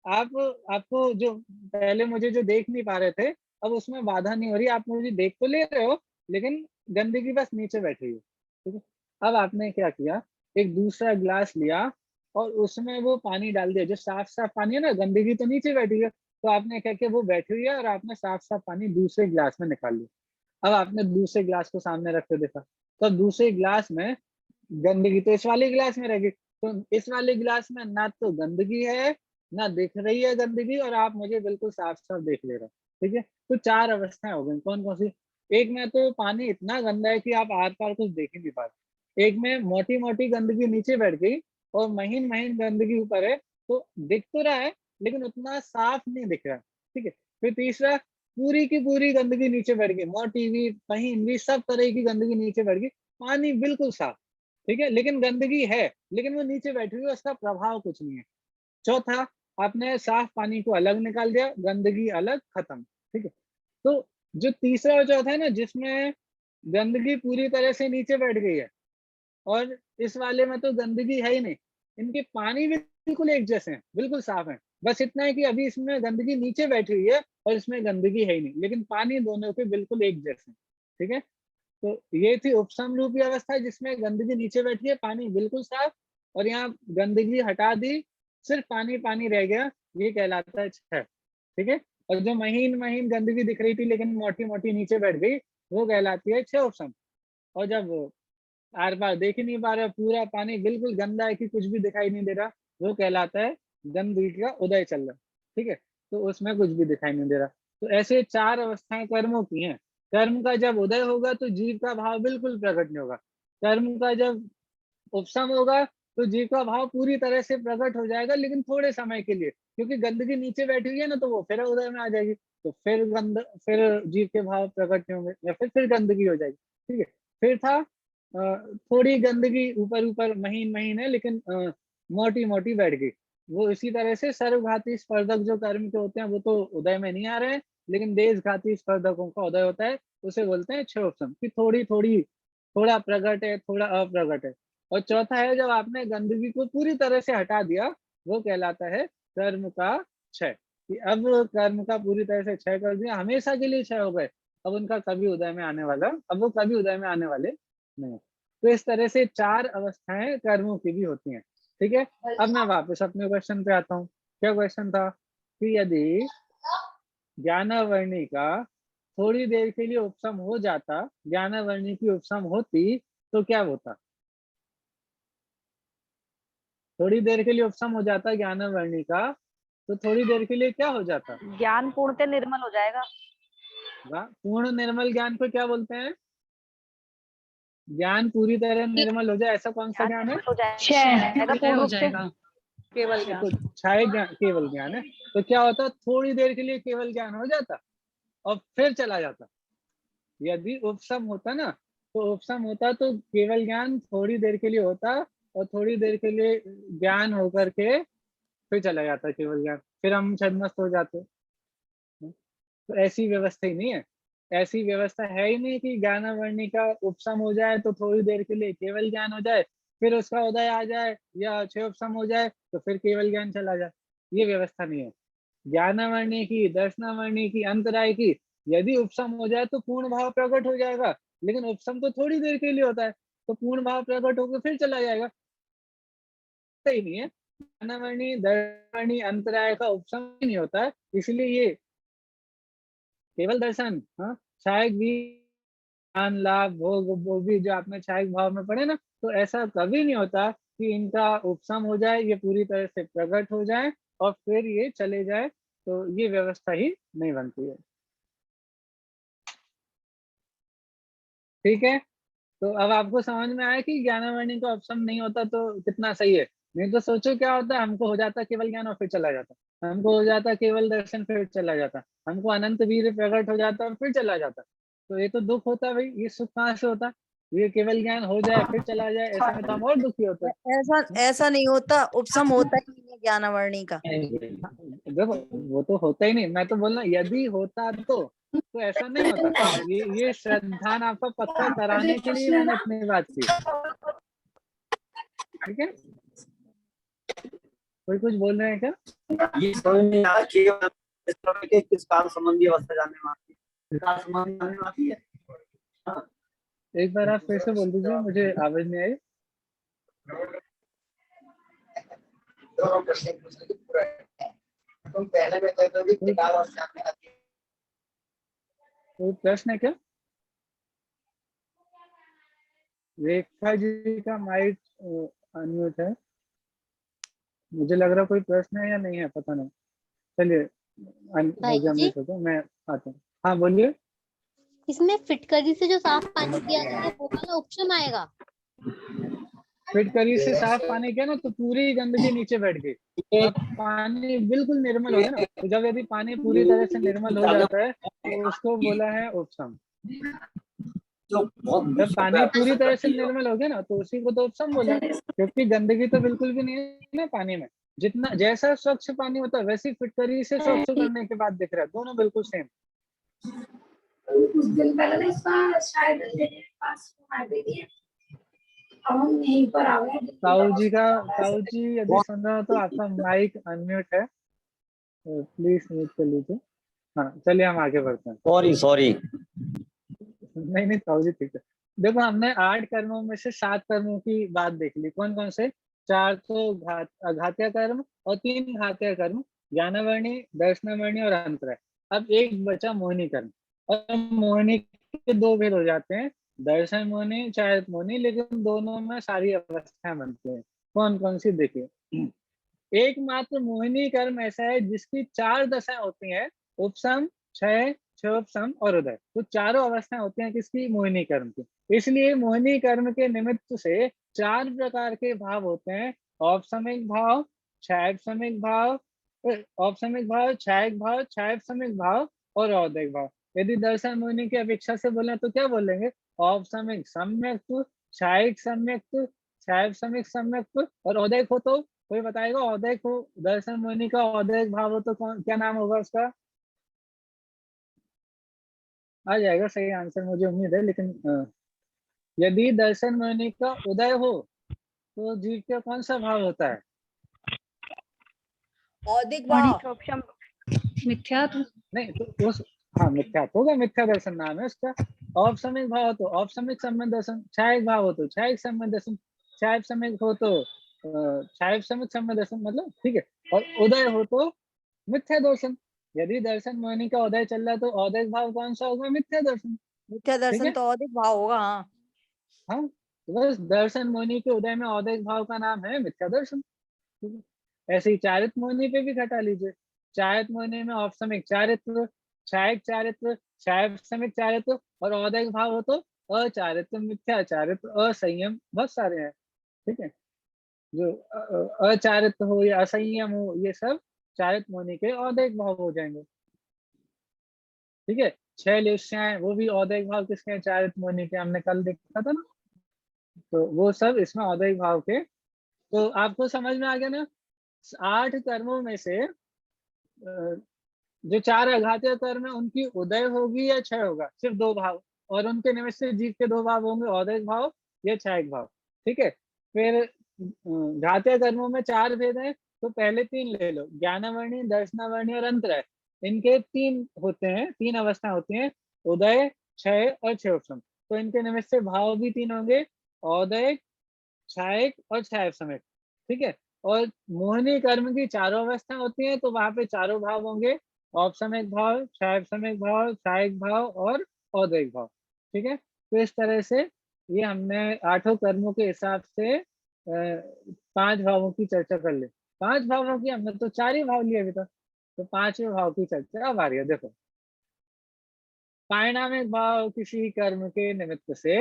[SPEAKER 1] आप आपको जो पहले मुझे जो देख नहीं पा रहे थे, अब उसमें बाधा नहीं हो रही, आप मुझे देख तो ले रहे हो लेकिन गंदगी बस नीचे बैठी हुई है, ठीक है। अब आपने क्या किया, एक दूसरा गिलास लिया और उसमें वो पानी डाल दिया, जो साफ साफ पानी है ना, गंदगी तो नीचे बैठी है, तो आपने क्या किया, वो बैठी हुई है और आपने साफ साफ पानी दूसरे गिलास में निकाल लिया। अब आपने दूसरे गिलास को सामने रख के देखा, तो अब दूसरे गिलास में गंदगी तो इस वाले गिलास में रहेगी, तो इस वाले गिलास में ना तो गंदगी है ना दिख रही है गंदगी, और आप मुझे बिल्कुल साफ साफ देख ले रहे हो, ठीक है। तो चार अवस्थाएं हो गई, कौन कौन सी? एक में तो पानी इतना गंदा है कि आप आर पार कुछ देख ही नहीं पा रहे। एक में मोटी मोटी गंदगी नीचे बैठ गई और महीन महीन गंदगी ऊपर है, तो दिख तो रहा है लेकिन उतना साफ नहीं दिख रहा, ठीक है। फिर तीसरा, पूरी की पूरी गंदगी नीचे बैठ गई, मोटी भी महीन भी सब तरह की गंदगी नीचे बैठ गई, पानी बिल्कुल साफ, ठीक है, लेकिन गंदगी है, लेकिन वो नीचे बैठी हुई है, उसका प्रभाव कुछ नहीं है। चौथा, आपने साफ पानी को अलग निकाल दिया, गंदगी अलग, खत्म, ठीक है। तो जो तीसरा और चौथा है ना, जिसमें गंदगी पूरी तरह से नीचे बैठ गई है और इस वाले में तो गंदगी है ही नहीं, इनके पानी भी बिल्कुल एक जैसे हैं, बिल्कुल साफ है। बस इतना है कि अभी इसमें गंदगी नीचे बैठी हुई है और इसमें गंदगी है ही नहीं, लेकिन पानी दोनों के बिल्कुल एक जैसे हैं, ठीक है। तो ये थी उपसमरूपी अवस्था जिसमें गंदगी नीचे बैठी है, पानी बिल्कुल साफ, और यहाँ गंदगी हटा दी, सिर्फ पानी पानी रह गया, ये कहलाता है छह, ठीक है। और जो महीन महीन गंदगी दिख रही थी लेकिन मोटी मोटी नीचे बैठ गई, वो कहलाती है छह उपसम। और जब आर पार देख ही नहीं पा रहे, पूरा पानी बिल्कुल गंदा है कि कुछ भी दिखाई नहीं दे रहा, वो कहलाता है गंदगी का उदय चल रहा, ठीक है। तो उसमें कुछ भी दिखाई नहीं दे रहा। तो ऐसे चार अवस्थाएं कर्मों की हैं। कर्म का जब उदय होगा तो जीव का भाव बिल्कुल प्रकट नहीं होगा, कर्म का जब उपशम होगा तो जीव का भाव पूरी तरह से प्रकट हो जाएगा, लेकिन थोड़े समय के लिए, क्योंकि गंदगी नीचे बैठी हुई है ना, तो वो फिर उदय में आ जाएगी, तो फिर जीव के भाव प्रकट नहीं होंगे, या फिर गंदगी हो जाएगी, ठीक है। फिर था थोड़ी गंदगी ऊपर ऊपर महीन महीन है लेकिन मोटी मोटी बैठ गई, वो इसी तरह से सर्वघाती स्पर्धक जो कर्म के होते हैं वो तो उदय में नहीं आ रहे हैं, लेकिन देशघाती स्पर्धकों का उदय होता है, उसे बोलते हैं क्षोभसम, कि थोड़ी थोड़ी, थोड़ा प्रकट है थोड़ा अप्रकट है। और चौथा है जब आपने गंदगी को पूरी तरह से हटा दिया, वो कहलाता है कर्म का क्षय, कि अब कर्म का पूरी तरह से क्षय कर दिया, हमेशा के लिए क्षय हो गए, अब उनका कभी उदय में आने वाला, अब वो कभी उदय में आने वाले नहीं। तो इस तरह से चार अवस्थाएं कर्मों की भी होती हैं, ठीक है। अब मैं वापस अपने क्वेश्चन पे आता हूँ। क्या क्वेश्चन था कि यदि ज्ञानावर्णी का थोड़ी देर के लिए उपशम हो जाता, ज्ञानावर्णी की उपशम होती, तो क्या होता? थोड़ी देर के लिए उपसम हो जाता ज्ञानवर्णी का, तो थोड़ी देर के लिए क्या हो जाता?
[SPEAKER 6] ज्ञान पूर्णतः निर्मल हो जाएगा।
[SPEAKER 1] वाह, पूर्ण निर्मल ज्ञान को क्या बोलते हैं? ज्ञान पूरी तरह निर्मल हो जाए, ऐसा कौन सा ज्ञान है?
[SPEAKER 6] निर्मल हो जाएगा
[SPEAKER 3] क्षय
[SPEAKER 6] पूर्ण
[SPEAKER 3] हो
[SPEAKER 6] रूप से।
[SPEAKER 3] जाएगा।
[SPEAKER 2] केवल ज्ञान।
[SPEAKER 1] तो क्षय ज्ञान केवल ज्ञान है। तो क्या होता? थोड़ी देर के लिए केवल ज्ञान हो जाता और फिर चला जाता। यदि उपसम होता ना, तो उपसम होता तो केवल ज्ञान थोड़ी देर के लिए होता और थोड़ी देर के लिए ज्ञान होकर के फिर चला जाता केवल ज्ञान, फिर हम छद्मस्त हो जाते। तो ऐसी व्यवस्था ही नहीं है, ऐसी व्यवस्था है ही नहीं कि ज्ञानवर्णी का उपसम हो जाए तो थोड़ी देर के लिए केवल ज्ञान हो जाए, फिर उसका उदय आ जाए या क्षय उपसम हो जाए तो फिर केवल ज्ञान चला जाए। ये व्यवस्था नहीं है। ज्ञानवर्णी की, दर्शनावर्णी की, अंतराय की, यदि उपसम हो जाए तो पूर्ण भाव प्रकट हो जाएगा, लेकिन उपसम तो थोड़ी देर के लिए होता है, तो पूर्ण भाव प्रकट होकर फिर चला जाएगा। सही नहीं है। ज्ञानवर्णी, दर्शनावर्णी, अंतराय का उपसम ही नहीं होता है, इसलिए ये केवल दर्शन, हाँ, सहायक भी, ज्ञान, लाभ, भोग, वो भी जो आपने सहायक भाव में पढ़े ना, तो ऐसा कभी नहीं होता कि इनका उपसम हो जाए, ये पूरी तरह से प्रकट हो जाए और फिर ये चले जाए, तो ये व्यवस्था ही नहीं बनती है। ठीक है, तो अब आपको समझ में आया कि ज्ञानवर्णी का उपसम नहीं होता तो कितना सही है। नहीं तो सोचो क्या होता, हमको हो जाता केवल ज्ञान और फिर चला जाता, हमको हो जाता केवल दर्शन फिर चला जाता, हमको अनंत वीर प्रकट हो जाता और फिर चला जाता। तो ये तो दुख होता भाई, ये सुख कहाँ से होता? ये केवल ज्ञान हो जाए फिर चला जाए, ऐसे में तो हम और दुखी होते।
[SPEAKER 7] ऐसा ऐसा नहीं होता, उपसम होता ही नहीं है ज्ञानवर्णी का।
[SPEAKER 1] देखो वो तो होता ही नहीं, मैं तो बोलना यदि होता तो ऐसा नहीं होता। ये श्रद्धान आपका पक्का कराने के लिए मैंने इतनी बात की। ठीक है, कोई कुछ बोल रहे हैं क्या?
[SPEAKER 8] ये समझ में आया कि इस तरह के किस काल संबंधी अवस्था जानने में आती है, काल संबंधी जानने में आती है।
[SPEAKER 1] एक बार आप फिर से बोल दीजिए, मुझे आवाज नहीं आई। कोई प्रश्न है क्या? रेखा जी का माइक अनम्यूट है, मुझे लग रहा कोई प्रश्न है या नहीं है, पता नहीं। चलिए
[SPEAKER 5] भाई जी,
[SPEAKER 1] अनम्यूट हो गया, मैं आता हूँ। हाँ बोलिए।
[SPEAKER 5] इसमें फिटकरी से जो साफ पानी किया जाए वो वाला ऑप्शन आएगा?
[SPEAKER 1] फिटकरी से साफ पानी किया ना तो पूरी गंदगी नीचे बैठ गई, अब पानी बिल्कुल निर्मल हो गया ना। तो जब यदि पानी पूरी तरह से निर्मल हो जाता है तो उसको बोला है उपसम। जब पानी पूरी तरह से निर्मल हो गया ना तो उसी को तो उपसम बोला, क्योंकि गंदगी तो बिल्कुल भी नहीं है ना पानी में। जितना जैसा स्वच्छ पानी होता है वैसी फिटकरी से स्वच्छ करने के बाद दिख रहा है, दोनों बिल्कुल सेम।
[SPEAKER 4] कुछ दिन पहले ना इसका शायद मेरे पास आ गई है, अब हम यहीं पर आ गए।
[SPEAKER 1] ताऊ जी यदि सुन रहे हो तो आपका माइक अनम्यूट है, तो प्लीज म्यूट कर लीजिए। हाँ चलिए हम आगे बढ़ते हैं।
[SPEAKER 8] सॉरी
[SPEAKER 1] नहीं ताऊ जी ठीक है। देखो हमने 8 कर्मों में से 7 कर्मों की बात देख ली। कौन कौन से? 4 तो अघात्य कर्म और 3 घात्य कर्म, ज्ञानवर्णी, दर्शनवर्णी और अंतराय। अब एक बचा मोहिनी कर्म, और मोहिनी के 2 भेद हो जाते हैं, दर्शन मोहिनी, चारित मोहिनी, लेकिन दोनों में सारी अवस्थाएं बनती हैं। कौन कौन सी देखिए। एकमात्र मोहिनी कर्म ऐसा है जिसकी 4 दशाएं होती हैं, उपसम, क्षय, क्षयोपसम और उदय। तो चारों अवस्थाएं होती हैं किसकी? मोहिनी कर्म की। इसलिए मोहिनी कर्म के निमित्त से 4 प्रकार के भाव होते हैं, औपसमिक भाव, क्षयोपसमिक भाव, औपसमिक भाव, क्षयिक भाव, क्षयोपसमिक भाव और औदैक भाव। यदि दर्शन मोहिनी की अपेक्षा से बोले तो क्या बोलेंगे? औपसमिक सम्यक्त्व, क्षयिक सम्यक्त्व, क्षयोपसमिक सम्यक्त्व और औदैक हो तो कोई बताएगा? औदैक हो, दर्शन मोहिनी का औदैक भाव हो तो कौन, क्या नाम होगा उसका? आ जाएगा सही आंसर, मुझे उम्मीद है। लेकिन यदि दर्शन मोहिनी का उदय हो तो जीव का कौन सा भाव होता है?
[SPEAKER 7] औदिक भाव।
[SPEAKER 3] मिथ्यात्व।
[SPEAKER 1] नहीं तो उस, हाँ मिथ्यात्व होगा, मिथ्या दर्शन नाम है उसका। औपसमिक भाव हो तो औपसमिक सम्यक दर्शन, क्षयिक भाव हो तो क्षयिक सम्यक दर्शन, क्षयोपसमिक हो तो क्षयोपसमिक सम्यक दर्शन, मतलब ठीक है। और उदय हो तो मिथ्या दर्शन। यदि दर्शन मोहिनी का उदय चल रहा है तो औदैक भाव कौन सा होगा? मिथ्या दर्शन।
[SPEAKER 7] मिथ्या दर्शन तो औदिक भाव होगा। हाँ
[SPEAKER 1] हाँ, तो बस दर्शन मोहिनी के उदय में औदैक भाव का नाम है मिथ्या दर्शन। ठीक है। ऐसे ही चारित मोहिनी पे भी घटा लीजिए। चारित मोहिनी में औपसमिक चारित्व, छायक चारित्व, छायक समिक चारित्व और औदैहिक भाव हो तो अचारित्व, मिथ्या चारित्व, असंयम, बहुत सारे हैं। ठीक है, जो अचारित्व हो या असंयम हो, ये सब चारित मोहिनी के औदैहिक भाव हो जाएंगे। ठीक है, 6 लेश्याएं वो भी औदैहिक भाव किसके हैं? चारित मोहिनी के, हमने कल देखा था ना। तो वो सब इसमें औदैहिक भाव के। तो आपको समझ में आ गया ना, 8 कर्मों में से जो 4 अघातीय कर्म है उनकी उदय होगी या क्षय होगा, सिर्फ 2 भाव, और उनके निमित्त से जीव के 2 भाव होंगे, औदैहिक भाव या क्षयिक भाव। ठीक है, फिर घातीय कर्मों में 4 भेद है, तो पहले 3 ले लो, ज्ञानवर्णी, दर्शनावर्णी और अंतरय। इनके 3 होते हैं, 3 अवस्था होती हैं, उदय, क्षय और क्षयोपशम। तो इनके निमित्त से भाव भी 3 होंगे, औदैहिक, क्षयिक और क्षयोपशमिक। ठीक है, और मोहिनी कर्म की 4 अवस्था होती हैं, तो वहां पे 4 भाव होंगे, औपसमिक भाव, क्षयिक भाव, क्षयिक भाव और औदैहिक भाव। ठीक है, तो इस तरह से ये हमने 8 कर्मों के हिसाब से 5 भावों की चर्चा कर ली। 5 भावों की, हमने तो 4 ही भाव लिए अभी तक, तो 5वें भाव की चर्चा अब आ रही है। देखो, पारिणामिक भाव किसी कर्म के निमित्त से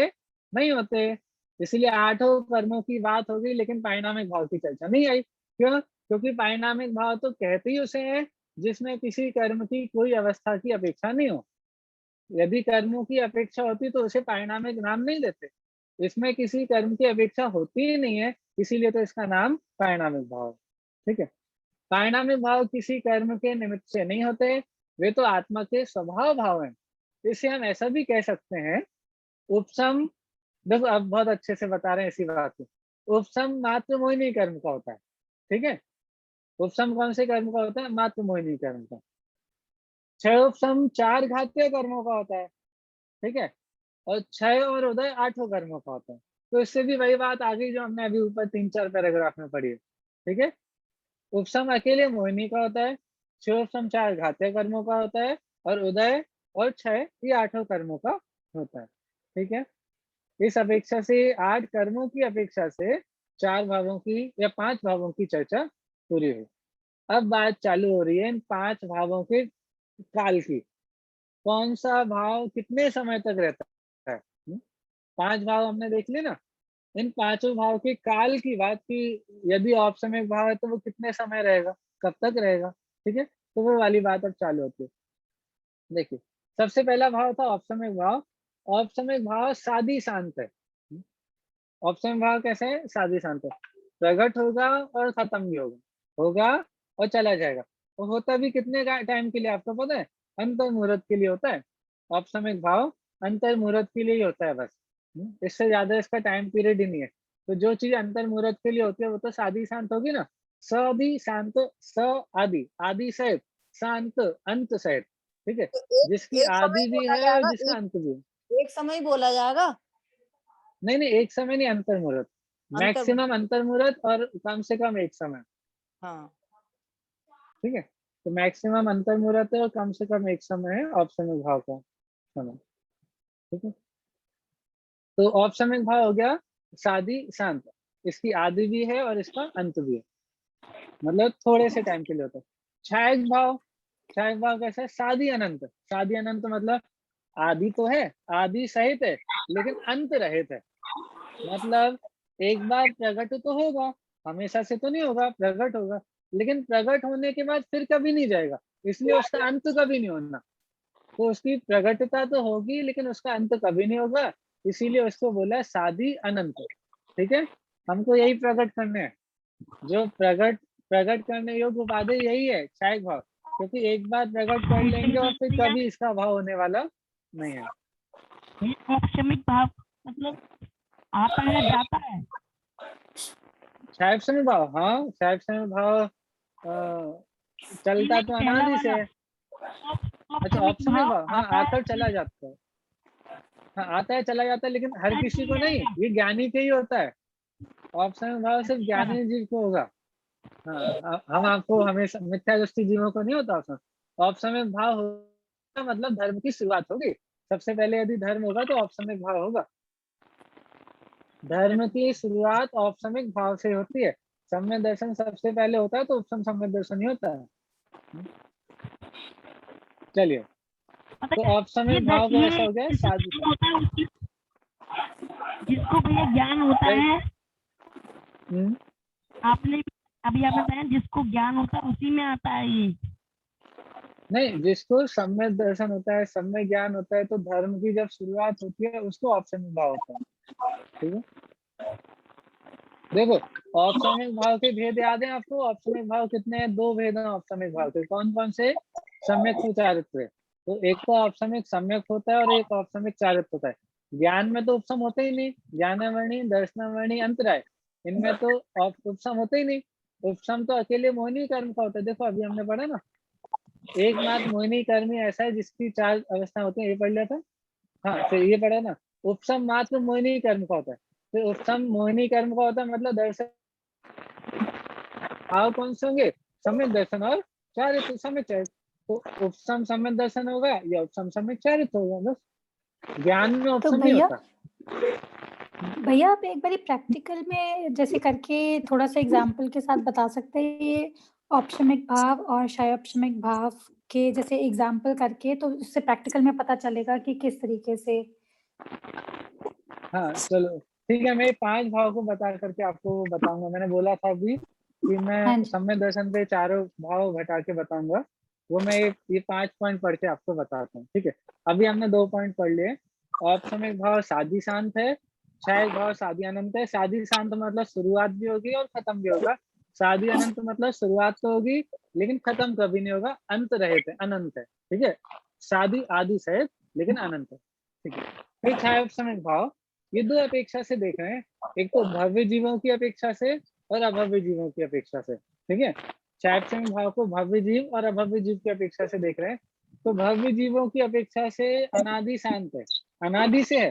[SPEAKER 1] नहीं होते, इसलिए 8 कर्मों की बात होगी, लेकिन पारिणामिक भाव की चर्चा नहीं आई। क्यों? क्योंकि पारिणामिक भाव तो कहते ही उसे है जिसमें किसी कर्म की कोई अवस्था की अपेक्षा नहीं हो। यदि कर्मों की अपेक्षा होती तो उसे पारिणामिक नाम नहीं देते। इसमें किसी कर्म की अपेक्षा होती ही नहीं है, इसीलिए तो इसका नाम पारिणामिक भाव है। ठीक है, पारिणामिक भाव किसी कर्म के निमित्त से नहीं होते, वे तो आत्मा के स्वभाव भाव हैं। इसे हम ऐसा भी कह सकते हैं, उपसम, देखो अब बहुत अच्छे से बता रहे हैं इसी बात को, उपसम मात्र मोहिनी कर्म का होता है। ठीक है, उपसम कौन से कर्म का होता है? मात्र मोहिनी कर्म का। क्षय उपसम 4 घातीय कर्मों का होता है। ठीक है, और क्षय और उदय 8 कर्मों का होता है। तो इससे भी वही बात आ गई जो हमने अभी ऊपर 3-4 पैराग्राफ में पढ़ी है। ठीक है, उपसम अकेले मोहिनी का होता है, क्षयोपसम 4 घातीय कर्मों का होता है, और उदय और क्षय ये 8 कर्मों का होता है। ठीक है, इस अपेक्षा से 8 कर्मों की अपेक्षा से 4 भावों की या 5 भावों की चर्चा पूरी हुई। अब बात चालू हो रही है इन 5 भावों के काल की। कौन सा भाव कितने समय तक रहता है? 5 भाव हमने देख लिए ना, इन 5 भाव के काल की बात की। यदि औपसमिक भाव है तो वो कितने समय रहेगा, कब तक रहेगा? ठीक है, तो वो वाली बात अब चालू होती है। देखिए, सबसे पहला भाव था औपसमिक भाव। औपसमिक भाव सादी शांत है। औपसमिक भाव कैसे है? सादी शांत है, प्रकट होगा और खत्म भी होगा और चला जाएगा। और होता भी कितने टाइम के लिए आपको पता है? अंतर मुहूर्त के लिए होता है। औपसमिक भाव अंतर मुहूर्त के लिए ही होता है बस, इससे ज्यादा इसका टाइम पीरियड ही नहीं है। तो जो चीज अंतर मुहूर्त के लिए होती है वो तो सादी शांत होगी ना। सदी शांत, स आदि, आदि सहित, शांत अंत सहित। ठीक है,
[SPEAKER 7] तो
[SPEAKER 1] जिसकी
[SPEAKER 7] एक समय
[SPEAKER 1] आदि भी
[SPEAKER 7] बोला
[SPEAKER 1] है और
[SPEAKER 7] जाएगा,
[SPEAKER 1] जिसका अंत भी है।
[SPEAKER 7] एक समय बोला जाएगा।
[SPEAKER 1] नहीं नहीं, एक समय नहीं, अंतर मुहूर्त,
[SPEAKER 7] अंतर,
[SPEAKER 1] मैक्सिमम अंतर मुहूर्त और कम से कम एक समय।
[SPEAKER 7] हाँ
[SPEAKER 1] ठीक है, तो मैक्सिमम अंतर मुहूर्त है और कम से कम एक समय है औपसमिक भाव का समय। ठीक है, तो औपसमिक भाव हो गया सादी शांत, इसकी आदि भी है और इसका अंत भी है, मतलब थोड़े से टाइम के लिए होता है। छायक भाव, छायक भाव कैसा है? सादी अनंत। सादी अनंत मतलब आदि तो है, आदि सहित है, लेकिन अंत रहित है। मतलब एक बार प्रकट तो होगा, हमेशा से तो नहीं होगा, प्रकट होगा, लेकिन प्रकट होने के बाद फिर कभी नहीं जाएगा, इसलिए उसका अंत कभी नहीं होना। तो उसकी प्रकटता तो होगी लेकिन उसका अंत कभी नहीं होगा, इसीलिए उसको बोला सादी अनंत। ठीक है, हमको यही प्रकट करने हैं, जो प्रकट करने योग्य उपाधि यही है, क्षयिक भाव, क्योंकि एक बार प्रकट कर लेंगे और फिर कभी इसका भाव होने वाला नहीं है।
[SPEAKER 6] औपसमिक भाव मतलब आता है जाता है।
[SPEAKER 1] क्षयिक भाव, हाँ क्षयिक भाव चलता तो अनादि से है। अच्छा, औपसमिक भाव, हाँ आकर चला जाता है, हाँ आता है चला जाता है, लेकिन हर किसी को नहीं, ये ज्ञानी के ही होता है। औपसमिक भाव सिर्फ ज्ञानी जीव को होगा। हाँ, हम आपको हमेशा मिथ्या दृष्टि जीवों को नहीं होता उसमें। औपसमिक भाव होगा मतलब धर्म की शुरुआत होगी। सबसे पहले यदि धर्म होगा तो औपसमिक भाव होगा। धर्म की शुरुआत औपसमिक भाव से होती है, सम्यक दर्शन सबसे पहले होता है तो उपसम सम्यक दर्शन ही होता है। चलिए,
[SPEAKER 6] पता
[SPEAKER 1] तो
[SPEAKER 6] क्या,
[SPEAKER 1] औपसमिक
[SPEAKER 6] ये
[SPEAKER 1] भाव का
[SPEAKER 6] ये
[SPEAKER 1] ऐसा हो गया
[SPEAKER 6] जिसको
[SPEAKER 1] साधु
[SPEAKER 6] ज्ञान होता है जिसको भैया ज्ञान होता
[SPEAKER 1] Right.
[SPEAKER 6] है,
[SPEAKER 1] हम्म,
[SPEAKER 6] आपने अभी आपने बताया जिसको ज्ञान होता है उसी में आता है ये।
[SPEAKER 1] नहीं, जिसको सम्यक दर्शन होता है, सम्यक ज्ञान होता है, तो धर्म की जब शुरुआत होती है उसको औपसमिक भाव होता है। ठीक है, देखो औपसमिक भाव के भेद याद है आपको? औपसमिक भाव कितने हैं? 2 भेद हैं औपसमिक भाव के। कौन कौन से? सम्यक को चारित्र्य। तो एक तो औपसमिक सम्यक होता है और एक औपसमिक चारित्र्य होता है। ज्ञान में तो उपसम होते ही नहीं, ज्ञानवर्णी, दर्शनवर्णी, अंतराय, इनमें तो उपसम होते ही नहीं। उपसम तो अकेले मोहिनी कर्म का होता है। देखो अभी हमने पढ़ा ना, एकमात्र मोहिनी कर्म ही ऐसा है जिसकी 4 अवस्था होती है, ये पढ़ लिया था। हाँ, फिर ये पढ़ा ना, उपसम मात्र मोहिनी कर्म का होता है। तो उपसम मोहिनी कर्म का होता है, मतलब दर्शन भाव कौन से होंगे? सम्यक दर्शन और चारित्र, सम्यक चारित्र। तो उपसम सम्यक दर्शन होगा या उपसम सम्यक चारित्र होगा, बस। ज्ञान में
[SPEAKER 9] तो
[SPEAKER 1] उपसम नहीं
[SPEAKER 9] भैया
[SPEAKER 1] होता।
[SPEAKER 9] भैया आप एक बारी प्रैक्टिकल में जैसे करके थोड़ा सा एग्जाम्पल के साथ बता सकते हैं ये औपसमिक भाव और क्षयौपसमिक भाव के जैसे एग्जाम्पल करके, तो उससे प्रैक्टिकल में पता चलेगा कि किस तरीके से।
[SPEAKER 1] हाँ चलो ठीक है, मैं 5 भाव को बता करके आपको बताऊंगा। मैंने बोला था अभी कि
[SPEAKER 9] हाँ
[SPEAKER 1] मैं
[SPEAKER 9] जी।
[SPEAKER 1] सम्यक दर्शन पे 4 भाव घटा के बताऊंगा, वो मैं ये 5 पॉइंट पढ़ के आपको बताता हूँ। ठीक है, अभी हमने 2 पॉइंट पढ़ लिए। औपसमिक भाव साधी शांत है, क्षयिक भाव साधी अनंत है। साधी शांत मतलब शुरुआत भी होगी और खत्म भी होगा। साधी अनंत मतलब शुरुआत तो होगी लेकिन खत्म कभी नहीं होगा, अंत रहित है, अनंत है। ठीक है, साधी आदि सहित लेकिन अनंत है। ठीक है, फिर क्षयोपसमिक भाव, ये 2 अपेक्षा से देख रहे हैं, एक तो भव्य जीवों की अपेक्षा से और अभव्य जीवों की अपेक्षा से। ठीक है, क्षयोपसमिक भाव को भव्य जीव और अभव्य जीव की अपेक्षा से देख रहे हैं। तो भव्य जीवों की अपेक्षा से अनादि शांत है, अनादि से है,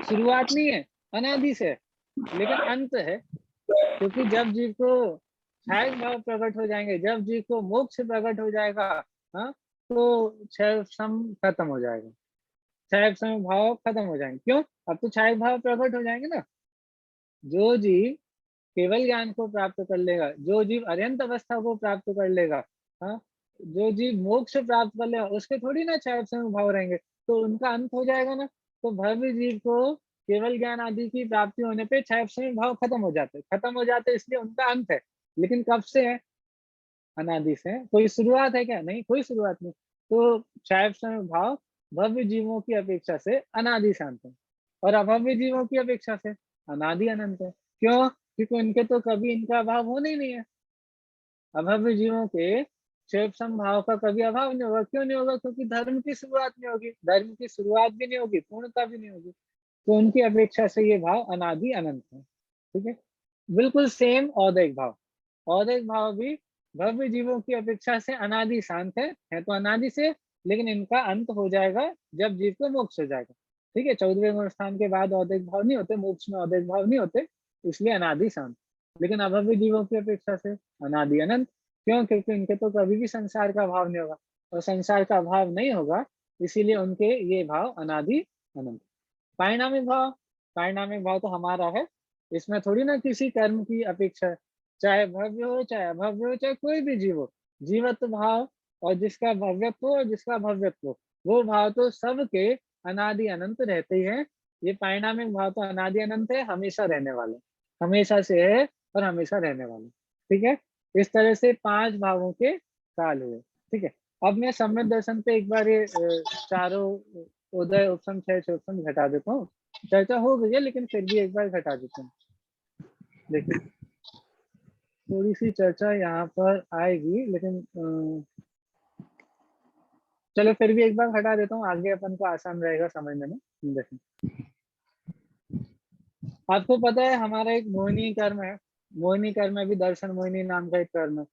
[SPEAKER 1] शुरुआत नहीं है, अनादि से है, लेकिन अंत है। क्योंकि जब जीव को क्षयिक भाव प्रकट हो जाएंगे, जब जीव को मोक्ष प्रकट हो जाएगा, हाँ, तो क्षयोपसम खत्म हो जाएगा, क्षयोपसम भाव खत्म हो जाएंगे। क्यों? अब तो क्षयिक भाव प्रकट हो जाएंगे ना। जो जीव केवल ज्ञान को प्राप्त कर लेगा, जो जीव अर्यंत अवस्था को प्राप्त कर लेगा, हाँ, जो जीव मोक्ष प्राप्त कर लेगा, उसके थोड़ी ना क्षयोपसम भाव रहेंगे, तो उनका अंत हो जाएगा ना। तो भव्य जीव को केवल ज्ञान आदि की प्राप्ति होने पे क्षयोपसम भाव खत्म हो जाते, खत्म हो जाते, इसलिए उनका अंत है। लेकिन कब से है? अनादि से है। कोई शुरुआत है क्या? नहीं, कोई शुरुआत नहीं। तो क्षयोपसम भाव भव्य जीवों की अपेक्षा से अनादि शांत है और अभव्य जीवों की अपेक्षा से अनादि अनंत है। क्यों? क्योंकि उनके तो कभी इनका अभाव होना ही नहीं है। अभव्य जीवों के क्षयोपसम भाव का कभी अभाव नहीं होगा। क्यों नहीं होगा? क्योंकि धर्म की शुरुआत नहीं होगी, धर्म की शुरुआत भी नहीं होगी, पूर्णता भी नहीं होगी। तो उनकी अपेक्षा से ये भाव अनादि अनंत है। ठीक है, बिल्कुल सेम औदैहिक भाव। औदैहिक भाव भी भव्य जीवों की अपेक्षा से अनादि शांत है तो अनादि से, लेकिन इनका अंत हो जाएगा जब जीव को मोक्ष हो जाएगा। ठीक है, 14वें गुण स्थान के बाद औदैहिक भाव नहीं होते, मोक्ष में औदैहिक भाव नहीं होते, इसलिए अनादि शांत। लेकिन अभव्य जीवों की अपेक्षा से अनादि अनंत। क्यों? क्योंकि इनके तो कभी भी संसार का भाव नहीं होगा और संसार का भाव नहीं होगा, इसीलिए उनके ये भाव अनादि अनंत। पारिणामिक भाव, पारिणामिक भाव तो हमारा है, इसमें थोड़ी ना किसी कर्म की अपेक्षा है, चाहे भव्य हो चाहे अभव्य हो, चाहे कोई भी जीव हो। जीवत्व भाव और जिसका भव्यत्व और जिसका भव्यत्व, वो भाव तो सबके अनादि अनंत रहते ही हैं। ये पारिणामिक भाव तो अनादि अनंत है, हमेशा रहने वाले, हमेशा से है और हमेशा रहने वाले। ठीक है, इस तरह से 5 भावों के काल हुए। ठीक है, अब मैं सम्यक दर्शन पे एक बार ये चारों उदय उपसम क्षय उपसम घटा देता हूँ। चर्चा हो गई है लेकिन फिर भी एक बार घटा देता हूँ। देखिए, थोड़ी सी चर्चा यहाँ पर आएगी, लेकिन चलो फिर भी एक बार घटा देता हूँ, आगे अपन को आसान रहेगा समझने में। देखिए, आपको पता है हमारा एक मोहिनी कर्म है, मोहिनी कर्म में भी दर्शन मोहिनी नाम का एक कर्म है।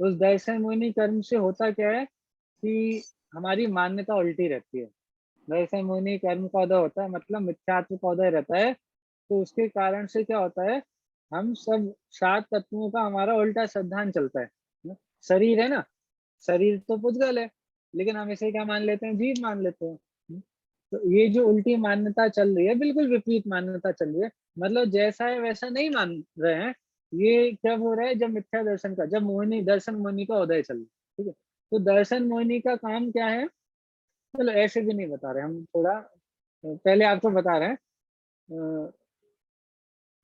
[SPEAKER 1] उस दर्शन मोहिनी कर्म से होता क्या है कि हमारी मान्यता उल्टी रहती है। दर्शन मोहिनी कर्म का उदय होता है, मतलब मिथ्यात्व का उदय रहता है। तो उसके कारण से क्या होता है, हम सब 7 तत्वों का हमारा उल्टा सिद्धांत चलता है। शरीर है ना, शरीर तो पुद्गल है, लेकिन हम इसे क्या मान लेते हैं? जीव मान लेते हैं। तो ये जो उल्टी मान्यता चल रही है, बिल्कुल विपरीत मान्यता चल रही है। मतलब जैसा है वैसा नहीं मान रहे हैं, ये कब हो रहा है? जब मिथ्या दर्शन का, जब मोहिनी दर्शन मोहिनी का उदय चल रहा है, ठीक है। तो दर्शन मोहिनी का काम क्या है? चलो ऐसे भी नहीं बता रहे हम, थोड़ा पहले आपको बता रहे हैं।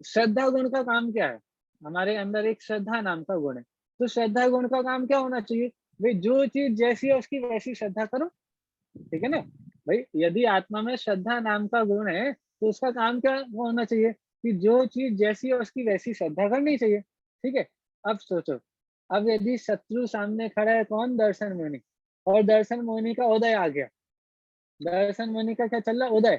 [SPEAKER 1] श्रद्धा गुण का काम क्या है? हमारे अंदर एक श्रद्धा नाम का गुण है। तो श्रद्धा गुण का काम क्या होना चाहिए? भाई जो चीज जैसी है उसकी वैसी श्रद्धा करो, ठीक है ना। भाई यदि आत्मा में श्रद्धा नाम का गुण है तो उसका काम क्या होना चाहिए? कि जो चीज जैसी है उसकी वैसी श्रद्धा करनी चाहिए, ठीक है। अब सोचो, अब यदि शत्रु सामने खड़ा है, कौन? दर्शन मोहिनी, और दर्शन मोहिनी का उदय आ गया। दर्शन मोहिनी का क्या चल रहा है? उदय।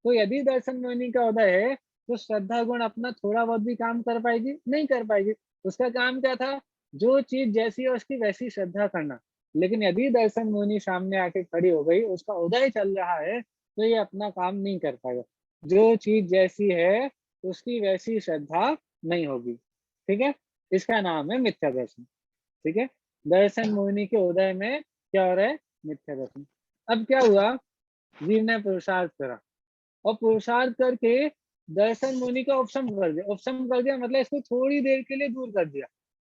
[SPEAKER 1] तो यदि दर्शन मोहिनी का उदय है तो श्रद्धा गुण अपना थोड़ा बहुत भी काम कर पाएगी? नहीं कर पाएगी। उसका काम क्या था? जो चीज जैसी है उसकी वैसी श्रद्धा करना। लेकिन यदि दर्शन मोहिनी सामने आके खड़ी हो गई, उसका उदय चल रहा है, तो ये अपना काम नहीं कर पाएगा। जो चीज जैसी है उसकी वैसी श्रद्धा नहीं होगी, ठीक है। इसका नाम है मिथ्या दर्शन, ठीक है। दर्शन मोहिनी के उदय में क्या हो रहा है? मिथ्या दर्शन। अब क्या हुआ? जीव ने पुरुषार्थ करा, और पुरुषार्थ करके दर्शन मुनि का उपशम कर दिया। उपशम कर दिया मतलब इसको थोड़ी देर के लिए दूर कर दिया।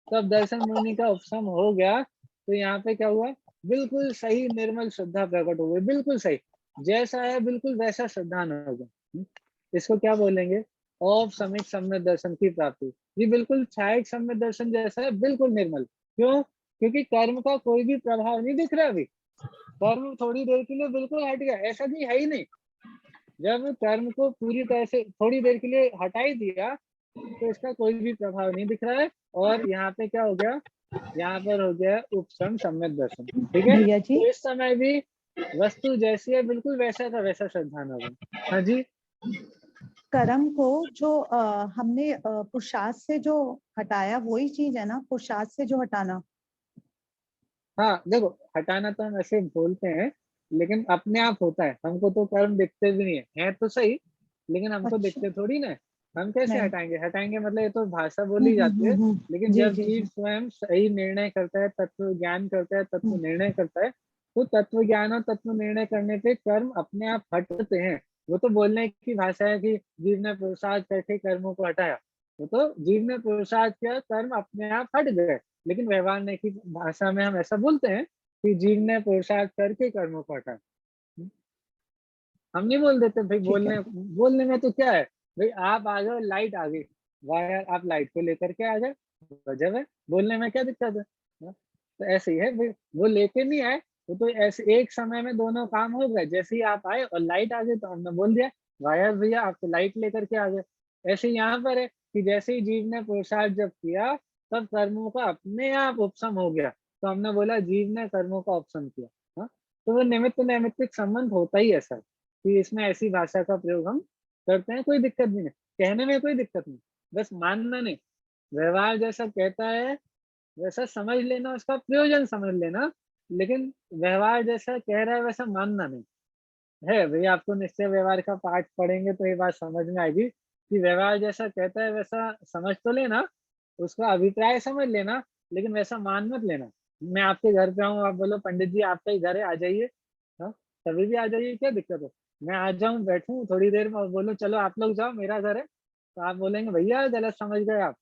[SPEAKER 1] तब दर्शन मुनि का उपशम हो गया, तो यहाँ पे क्या हुआ? बिल्कुल सही निर्मल श्रद्धा प्रकट हो गई, बिल्कुल सही, जैसा है बिल्कुल वैसा श्रद्धा न हो गया। इसको क्या बोलेंगे? औपसमिक सम्यक दर्शन की प्राप्ति। ये बिल्कुल छायक सम्यक दर्शन जैसा है, बिल्कुल निर्मल। क्यों? क्योंकि कर्म का कोई भी प्रभाव नहीं दिख रहा अभी। कर्म थोड़ी देर के लिए बिल्कुल हट गया, ऐसा नहीं है ही नहीं। जब कर्म को पूरी तरह से थोड़ी देर के लिए हटा ही दिया तो इसका कोई भी प्रभाव नहीं दिख रहा है। और यहाँ पे क्या हो गया? यहाँ पर हो गया उपशम सम्यक दर्शन, ठीक है।
[SPEAKER 10] भैया जी,
[SPEAKER 1] तो इस समय भी वस्तु जैसी है बिल्कुल वैसा का वैसा श्रद्धा न हो। हाँ जी।
[SPEAKER 10] कर्म को जो हमने पुरुषार्थ से जो हटाया वही चीज है ना, पुरुषार्थ से जो हटाना।
[SPEAKER 1] हाँ देखो, हटाना तो हम ऐसे बोलते हैं, लेकिन अपने आप होता है। हमको तो कर्म दिखते भी नहीं है तो सही, लेकिन हमको
[SPEAKER 10] अच्छा,
[SPEAKER 1] दिखते थोड़ी ना है। हम कैसे
[SPEAKER 10] नहीं।
[SPEAKER 1] हटाएंगे? हटाएंगे मतलब ये तो भाषा बोली जाती है। लेकिन
[SPEAKER 10] जी
[SPEAKER 1] जब
[SPEAKER 10] जी
[SPEAKER 1] जीव
[SPEAKER 10] जी।
[SPEAKER 1] स्वयं सही निर्णय करता है, तत्व ज्ञान करता है, तत्व
[SPEAKER 10] हम्म,
[SPEAKER 1] निर्णय करता है, तो तत्व ज्ञान और तत्व निर्णय करने पे कर्म अपने आप हटते हैं। वो तो बोलने की भाषा है कि जीव ने पुरुषार्थ करके कर्मों को हटाया। वो तो जीव ने पुरुषार्थ किया, कर्म अपने आप हट गए। लेकिन व्यवहार ने की भाषा में हम ऐसा बोलते हैं कि जीव ने पुरुषार्थ करके कर्मों को हटाया। हम नहीं बोल देते भाई,
[SPEAKER 10] ठीक है।
[SPEAKER 1] बोलने में तो क्या है? भाई आप आ जाओ, लाइट आ गई, वायर आप लाइट को लेकर के आ जाए, गजब है, बोलने में क्या दिक्कत है? हाँ, तो ऐसे ही है भाई, वो लेके नहीं आए, वो तो ऐसे एक समय में दोनों काम हो गए। जैसे ही आप आए और लाइट आ गई तो हमने बोल दिया वायर भैया आप तो लाइट लेकर के आ गए। ऐसे यहाँ पर है कि जैसे ही जीव ने पुरुषार्थ जब किया, तब कर्मों का अपने आप उपशम हो गया, तो हमने बोला जीव ने कर्मों का उपशम किया। हाँ, तो वो निमित्त नैमित्तिक संबंध होता ही ऐसा है कि इसमें ऐसी भाषा का प्रयोग हम करते हैं, कोई दिक्कत भी नहीं, कहने में कोई दिक्कत नहीं, बस मानना नहीं। व्यवहार जैसा कहता है वैसा समझ लेना, उसका प्रयोजन समझ लेना, लेकिन व्यवहार जैसा कह रहा है वैसा मानना नहीं है। भैया आपको निश्चय व्यवहार का पाठ पढ़ेंगे तो ये बात समझ में आएगी कि व्यवहार जैसा कहता है वैसा समझ तो लेना, उसका अभिप्राय समझ लेना, लेकिन वैसा मान मत लेना। मैं आपके घर पे आऊँ, आप बोलो पंडित जी आपका ही घर है, आ जाइए, हाँ, कभी भी आ जाइए, क्या दिक्कत है? मैं आ जाऊँ, बैठूं थोड़ी देर में और बोलूं चलो आप लोग जाओ मेरा घर है, तो आप बोलेंगे भैया गलत समझ गए आप।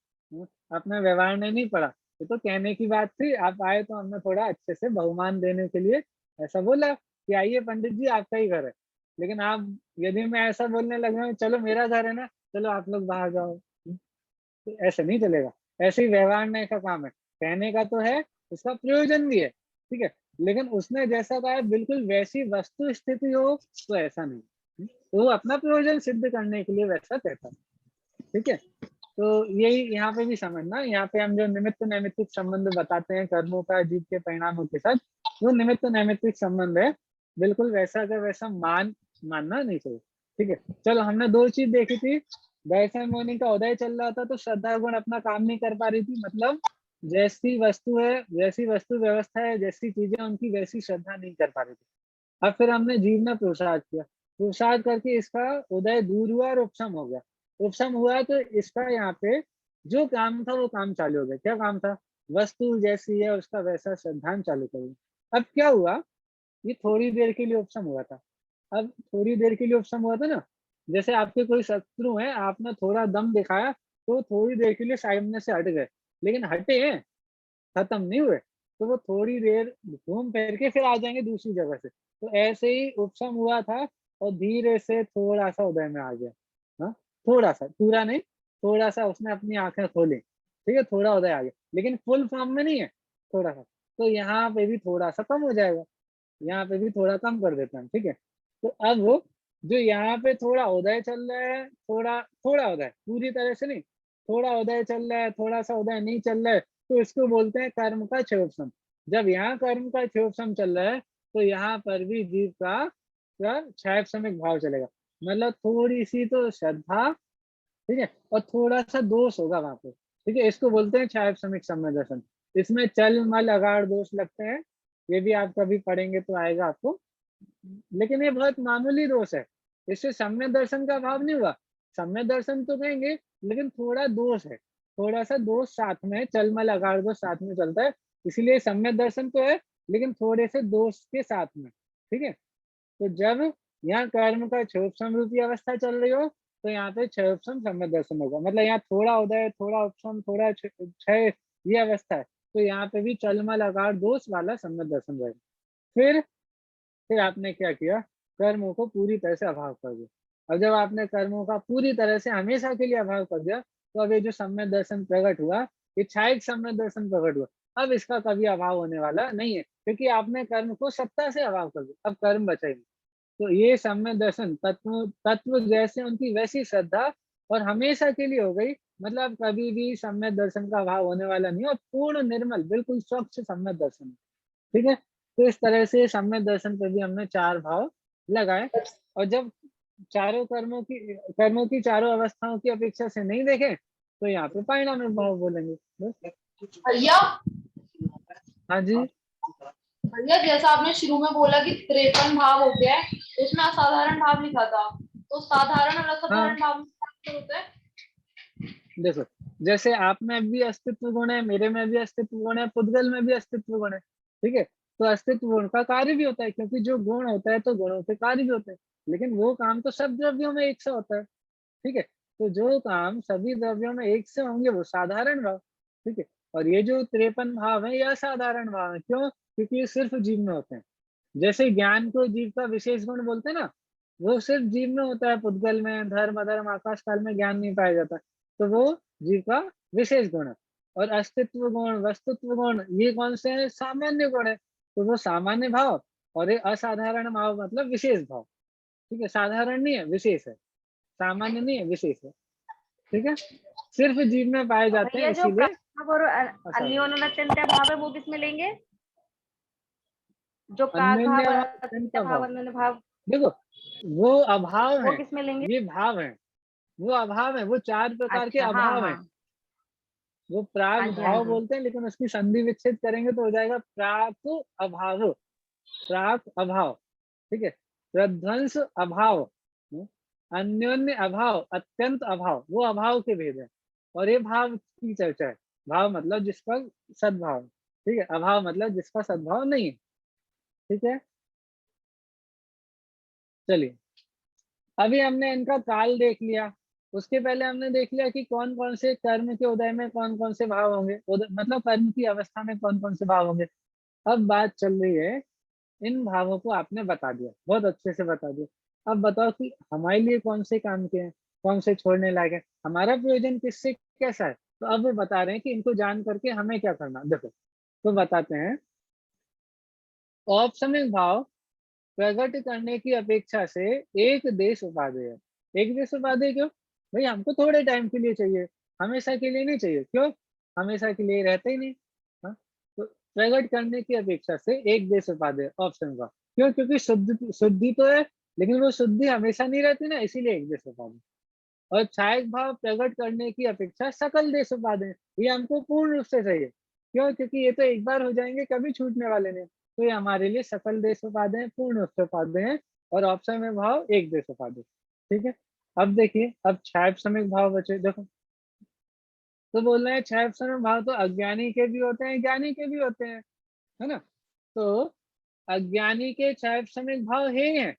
[SPEAKER 1] अपने व्यवहार ने नहीं पढ़ा। ये तो कहने की बात थी, आप आए तो हमने थोड़ा अच्छे से बहुमान देने के लिए ऐसा बोला कि आइए पंडित जी आपका ही घर है। लेकिन आप, यदि मैं ऐसा बोलने लग जाऊं चलो मेरा घर है ना, चलो आप लोग बाहर जाओ, तो ऐसे नहीं चलेगा। ऐसे ही व्यवहार में का काम है, कहने का तो है, उसका प्रयोजन भी है, ठीक है, लेकिन उसने जैसा कहा बिल्कुल वैसी वस्तु स्थिति हो तो ऐसा नहीं। तो वो अपना प्रयोजन सिद्ध करने के लिए वैसा कहता है, ठीक है। तो यही यहाँ पे भी समझना, यहाँ पे हम जो निमित्त नैमित्तिक संबंध बताते हैं कर्मों का जीव के परिणामों के साथ, वो निमित्त नैमित्तिक संबंध है, बिल्कुल वैसा का वैसा मानना नहीं चाहिए, ठीक है। चलो हमने दो चीज देखी थी। दर्शन मोहिनी का उदय चल रहा था तो श्रद्धा गुण अपना काम नहीं कर पा रही थी, मतलब जैसी वस्तु है, जैसी वस्तु व्यवस्था है, जैसी चीजें उनकी वैसी श्रद्धा नहीं कर पा रही थी। अब फिर हमने जीव ने पुरुषार्थ किया, पुरुषार्थ करके इसका उदय दूर हुआ और उपशम हो गया। उपशम हुआ तो इसका यहाँ पे जो काम था वो काम चालू हो गया। क्या काम था? वस्तु जैसी है उसका वैसा श्रद्धान चालू कर दिया। अब क्या हुआ? ये थोड़ी देर के लिए उपशम हुआ था। अब थोड़ी देर के लिए उपशम हुआ था ना, जैसे आपके कोई शत्रु है, आपने थोड़ा दम दिखाया तो थोड़ी देर के लिए सामने से हट गए, लेकिन हटे हैं, खत्म नहीं हुए, तो वो थोड़ी देर घूम फिर के फिर आ जाएंगे दूसरी जगह से। तो ऐसे ही उपशम हुआ था और धीरे से थोड़ा सा उदय में आ गया। हाँ, थोड़ा सा, पूरा नहीं, थोड़ा सा उसने अपनी आंखें खोली, ठीक है, थोड़ा उदय आ गया, लेकिन फुल फॉर्म में नहीं है, थोड़ा सा। तो यहाँ पे भी थोड़ा सा कम हो जाएगा, यहाँ पे भी थोड़ा कम कर देते हैं, ठीक है। तो अब जो यहाँ पे थोड़ा उदय चल रहा है, थोड़ा थोड़ा उदय, पूरी तरह से नहीं, थोड़ा उदय चल रहा है, थोड़ा सा उदय नहीं चल रहा है, तो इसको बोलते हैं कर्म का क्षयोपशम। जब यहाँ कर्म का क्षयोपशम चल रहा है, तो यहाँ पर भी जीव का क्षयोपशमिक भाव चलेगा, मतलब थोड़ी सी तो श्रद्धा, ठीक है, और थोड़ा सा दोष होगा वहां पे, ठीक है। इसको बोलते हैं क्षयोपशमिक सम्यक दर्शन। इसमें चल मल अगाड़ दोष लगते हैं, ये भी आप कभी पढ़ेंगे तो आएगा आपको, लेकिन ये बहुत मामूली दोष है, इससे सम्यक दर्शन का भाव नहीं हुआ। सम्यक दर्शन तो कहेंगे, लेकिन थोड़ा दोष है, थोड़ा सा दोष साथ में, चलमल अगाड़ दोष साथ में चलता है, इसलिए सम्यक दर्शन तो है, लेकिन थोड़े से दोष के साथ में, ठीक है। तो जब यहाँ कर्म का क्षयोपशम रूपी अवस्था चल रही हो, तो यहाँ पे क्षयोपशम सम्यक दर्शन होगा, मतलब यहाँ थोड़ा उदय, थोड़ा उपशम, थोड़ा क्षय, ये अवस्था है, तो यहाँ पे भी चलमल अगाड़ दोष वाला सम्यक दर्शन रहेगा। फिर आपने क्या किया, कर्मों को पूरी तरह से अभाव कर दिया। अब जब आपने कर्मों का पूरी तरह से हमेशा के लिए अभाव कर दिया, तो अब ये जो सम्यक दर्शन प्रकट हुआ, ये छायक सम्यक दर्शन प्रकट हुआ, अब इसका कभी अभाव होने वाला नहीं है, क्योंकि आपने कर्म को सत्ता से अभाव कर दिया, अब कर्म बचा ही नहीं। तो ये सम्यक दर्शन तत्व जैसे उनकी वैसी श्रद्धा, और हमेशा के लिए हो गई, मतलब कभी भी सम्यक दर्शन का अभाव होने वाला नहीं, और पूर्ण निर्मल बिल्कुल स्वच्छ सम्यक दर्शन, ठीक है। तो इस तरह से सम्यक दर्शन पर भी हमने 4 भाव लगाए, और जब चारों कर्मों की चारों अवस्थाओं की अपेक्षा से नहीं देखे, तो यहाँ पे परिणामिक भाव बोलेंगे बस।
[SPEAKER 11] भैया
[SPEAKER 1] हाँ जी,
[SPEAKER 11] भैया जैसा आपने शुरू में बोला कि 53 भाव हो गया है, उसमें असाधारण भाव लिखा था, तो साधारण और असाधारण भाव में क्या अंतर होता है?
[SPEAKER 1] देखो, जैसे आप में भी अस्तित्व गुण है, मेरे में भी अस्तित्व गुण है, पुद्गल में भी अस्तित्व गुण है, ठीक है। तो अस्तित्व गुण का कार्य भी होता है, क्योंकि जो गुण होता है तो गुणों के कार्य भी होते हैं, लेकिन वो काम तो सब द्रव्यों में एक से होता है, ठीक है। तो जो काम सभी द्रव्यों में एक से होंगे वो साधारण भाव, ठीक है। और ये जो 53 भाव है, यह असाधारण भाव है, क्यों? क्योंकि ये सिर्फ जीव में होते हैं। जैसे ज्ञान को जीव का विशेष गुण बोलते हैं ना, वो सिर्फ जीव में होता है, पुद्गल में, धर्म अधर्म आकाश काल में ज्ञान नहीं पाया जाता, तो वो जीव का विशेष गुण है। और अस्तित्व गुण, वस्तुत्व गुण, ये कौन से हैं? सामान्य गुण है, तो वो सामान्य भाव, और ये असाधारण भाव मतलब विशेष भाव, ठीक है। साधारण नहीं है, विशेष है, सामान्य नहीं है, विशेष है, ठीक है। सिर्फ जीव में पाए जाते हैं, इसीलिए
[SPEAKER 6] और अन्योन्यत्यंत भाव है वो किसमें लेंगे? जो काल भाव,
[SPEAKER 1] अन्योन्य
[SPEAKER 6] भाव, अन्योन्य भाव,
[SPEAKER 1] देखो वो अभाव
[SPEAKER 6] वो
[SPEAKER 1] है,
[SPEAKER 6] किसमें लेंगे?
[SPEAKER 1] ये भाव है, वो अभाव है, वो 4 प्रकार के
[SPEAKER 6] अच्छा, हाँ
[SPEAKER 1] अभाव
[SPEAKER 6] हाँ,
[SPEAKER 1] हैं। वो प्राग
[SPEAKER 6] हाँ जी, हाँ
[SPEAKER 1] भाव
[SPEAKER 6] जी।
[SPEAKER 1] बोलते हैं, लेकिन उसकी संधि विच्छेद करेंगे तो हो जाएगा प्राक अभाव, प्राक अभाव, ठीक है। प्रध्वंस अभाव, अन्योन्य अभाव, अत्यंत अभाव, वो अभाव के भेद है, और ये भाव की चर्चा है। भाव मतलब जिसका सद्भाव, ठीक है, अभाव मतलब जिसका सद्भाव नहीं है, ठीक है। चलिए, अभी हमने इनका काल देख लिया, उसके पहले हमने देख लिया कि कौन कौन से कर्म के उदय में कौन कौन से भाव होंगे, मतलब कर्म की अवस्था में कौन कौन से भाव होंगे। अब बात चल रही है, इन भावों को आपने बता दिया, बहुत अच्छे से बता दिया। अब बताओ कि हमारे लिए कौन से काम के हैं, कौन से छोड़ने लायक है, हमारा प्रयोजन किससे कैसा है। तो अब वो बता रहे हैं कि इनको जान करके हमें क्या करना। देखो, तो बताते हैं, औपसमिक भाव प्रकट करने की अपेक्षा से एक देश उपादेय है। एक देश उपादेय क्यों? भाई हमको थोड़े टाइम के लिए चाहिए, हमेशा के लिए नहीं चाहिए। क्यों? हमेशा के लिए रहते ही नहीं। हाँ? तो प्रकट करने की अपेक्षा से एक देश उपादेय ऑप्शन का, क्यों? क्योंकि शुद्धि तो है, लेकिन वो शुद्धि हमेशा नहीं रहती ना, इसीलिए एक देश उपादेय। और छायक भाव प्रकट करने की अपेक्षा सकल देश उपादेय, ये हमको पूर्ण रूप से चाहिए। क्यों? क्योंकि ये तो एक बार हो जाएंगे, कभी छूटने वाले नहीं। तो ये हमारे लिए सकल देश उपादेय हैं, पूर्ण रूप से उपादेय हैं, और ऑप्शन में भाव एक देश उपादेय, ठीक है। अब देखिए, अब क्षैप्समिक भाव बचे। देखो, तो बोल रहे हैं क्षैप्समिक भाव तो अज्ञानी के भी होते हैं, ज्ञानी के भी होते हैं, है ना। तो अज्ञानी के क्षैप्समिक भाव है,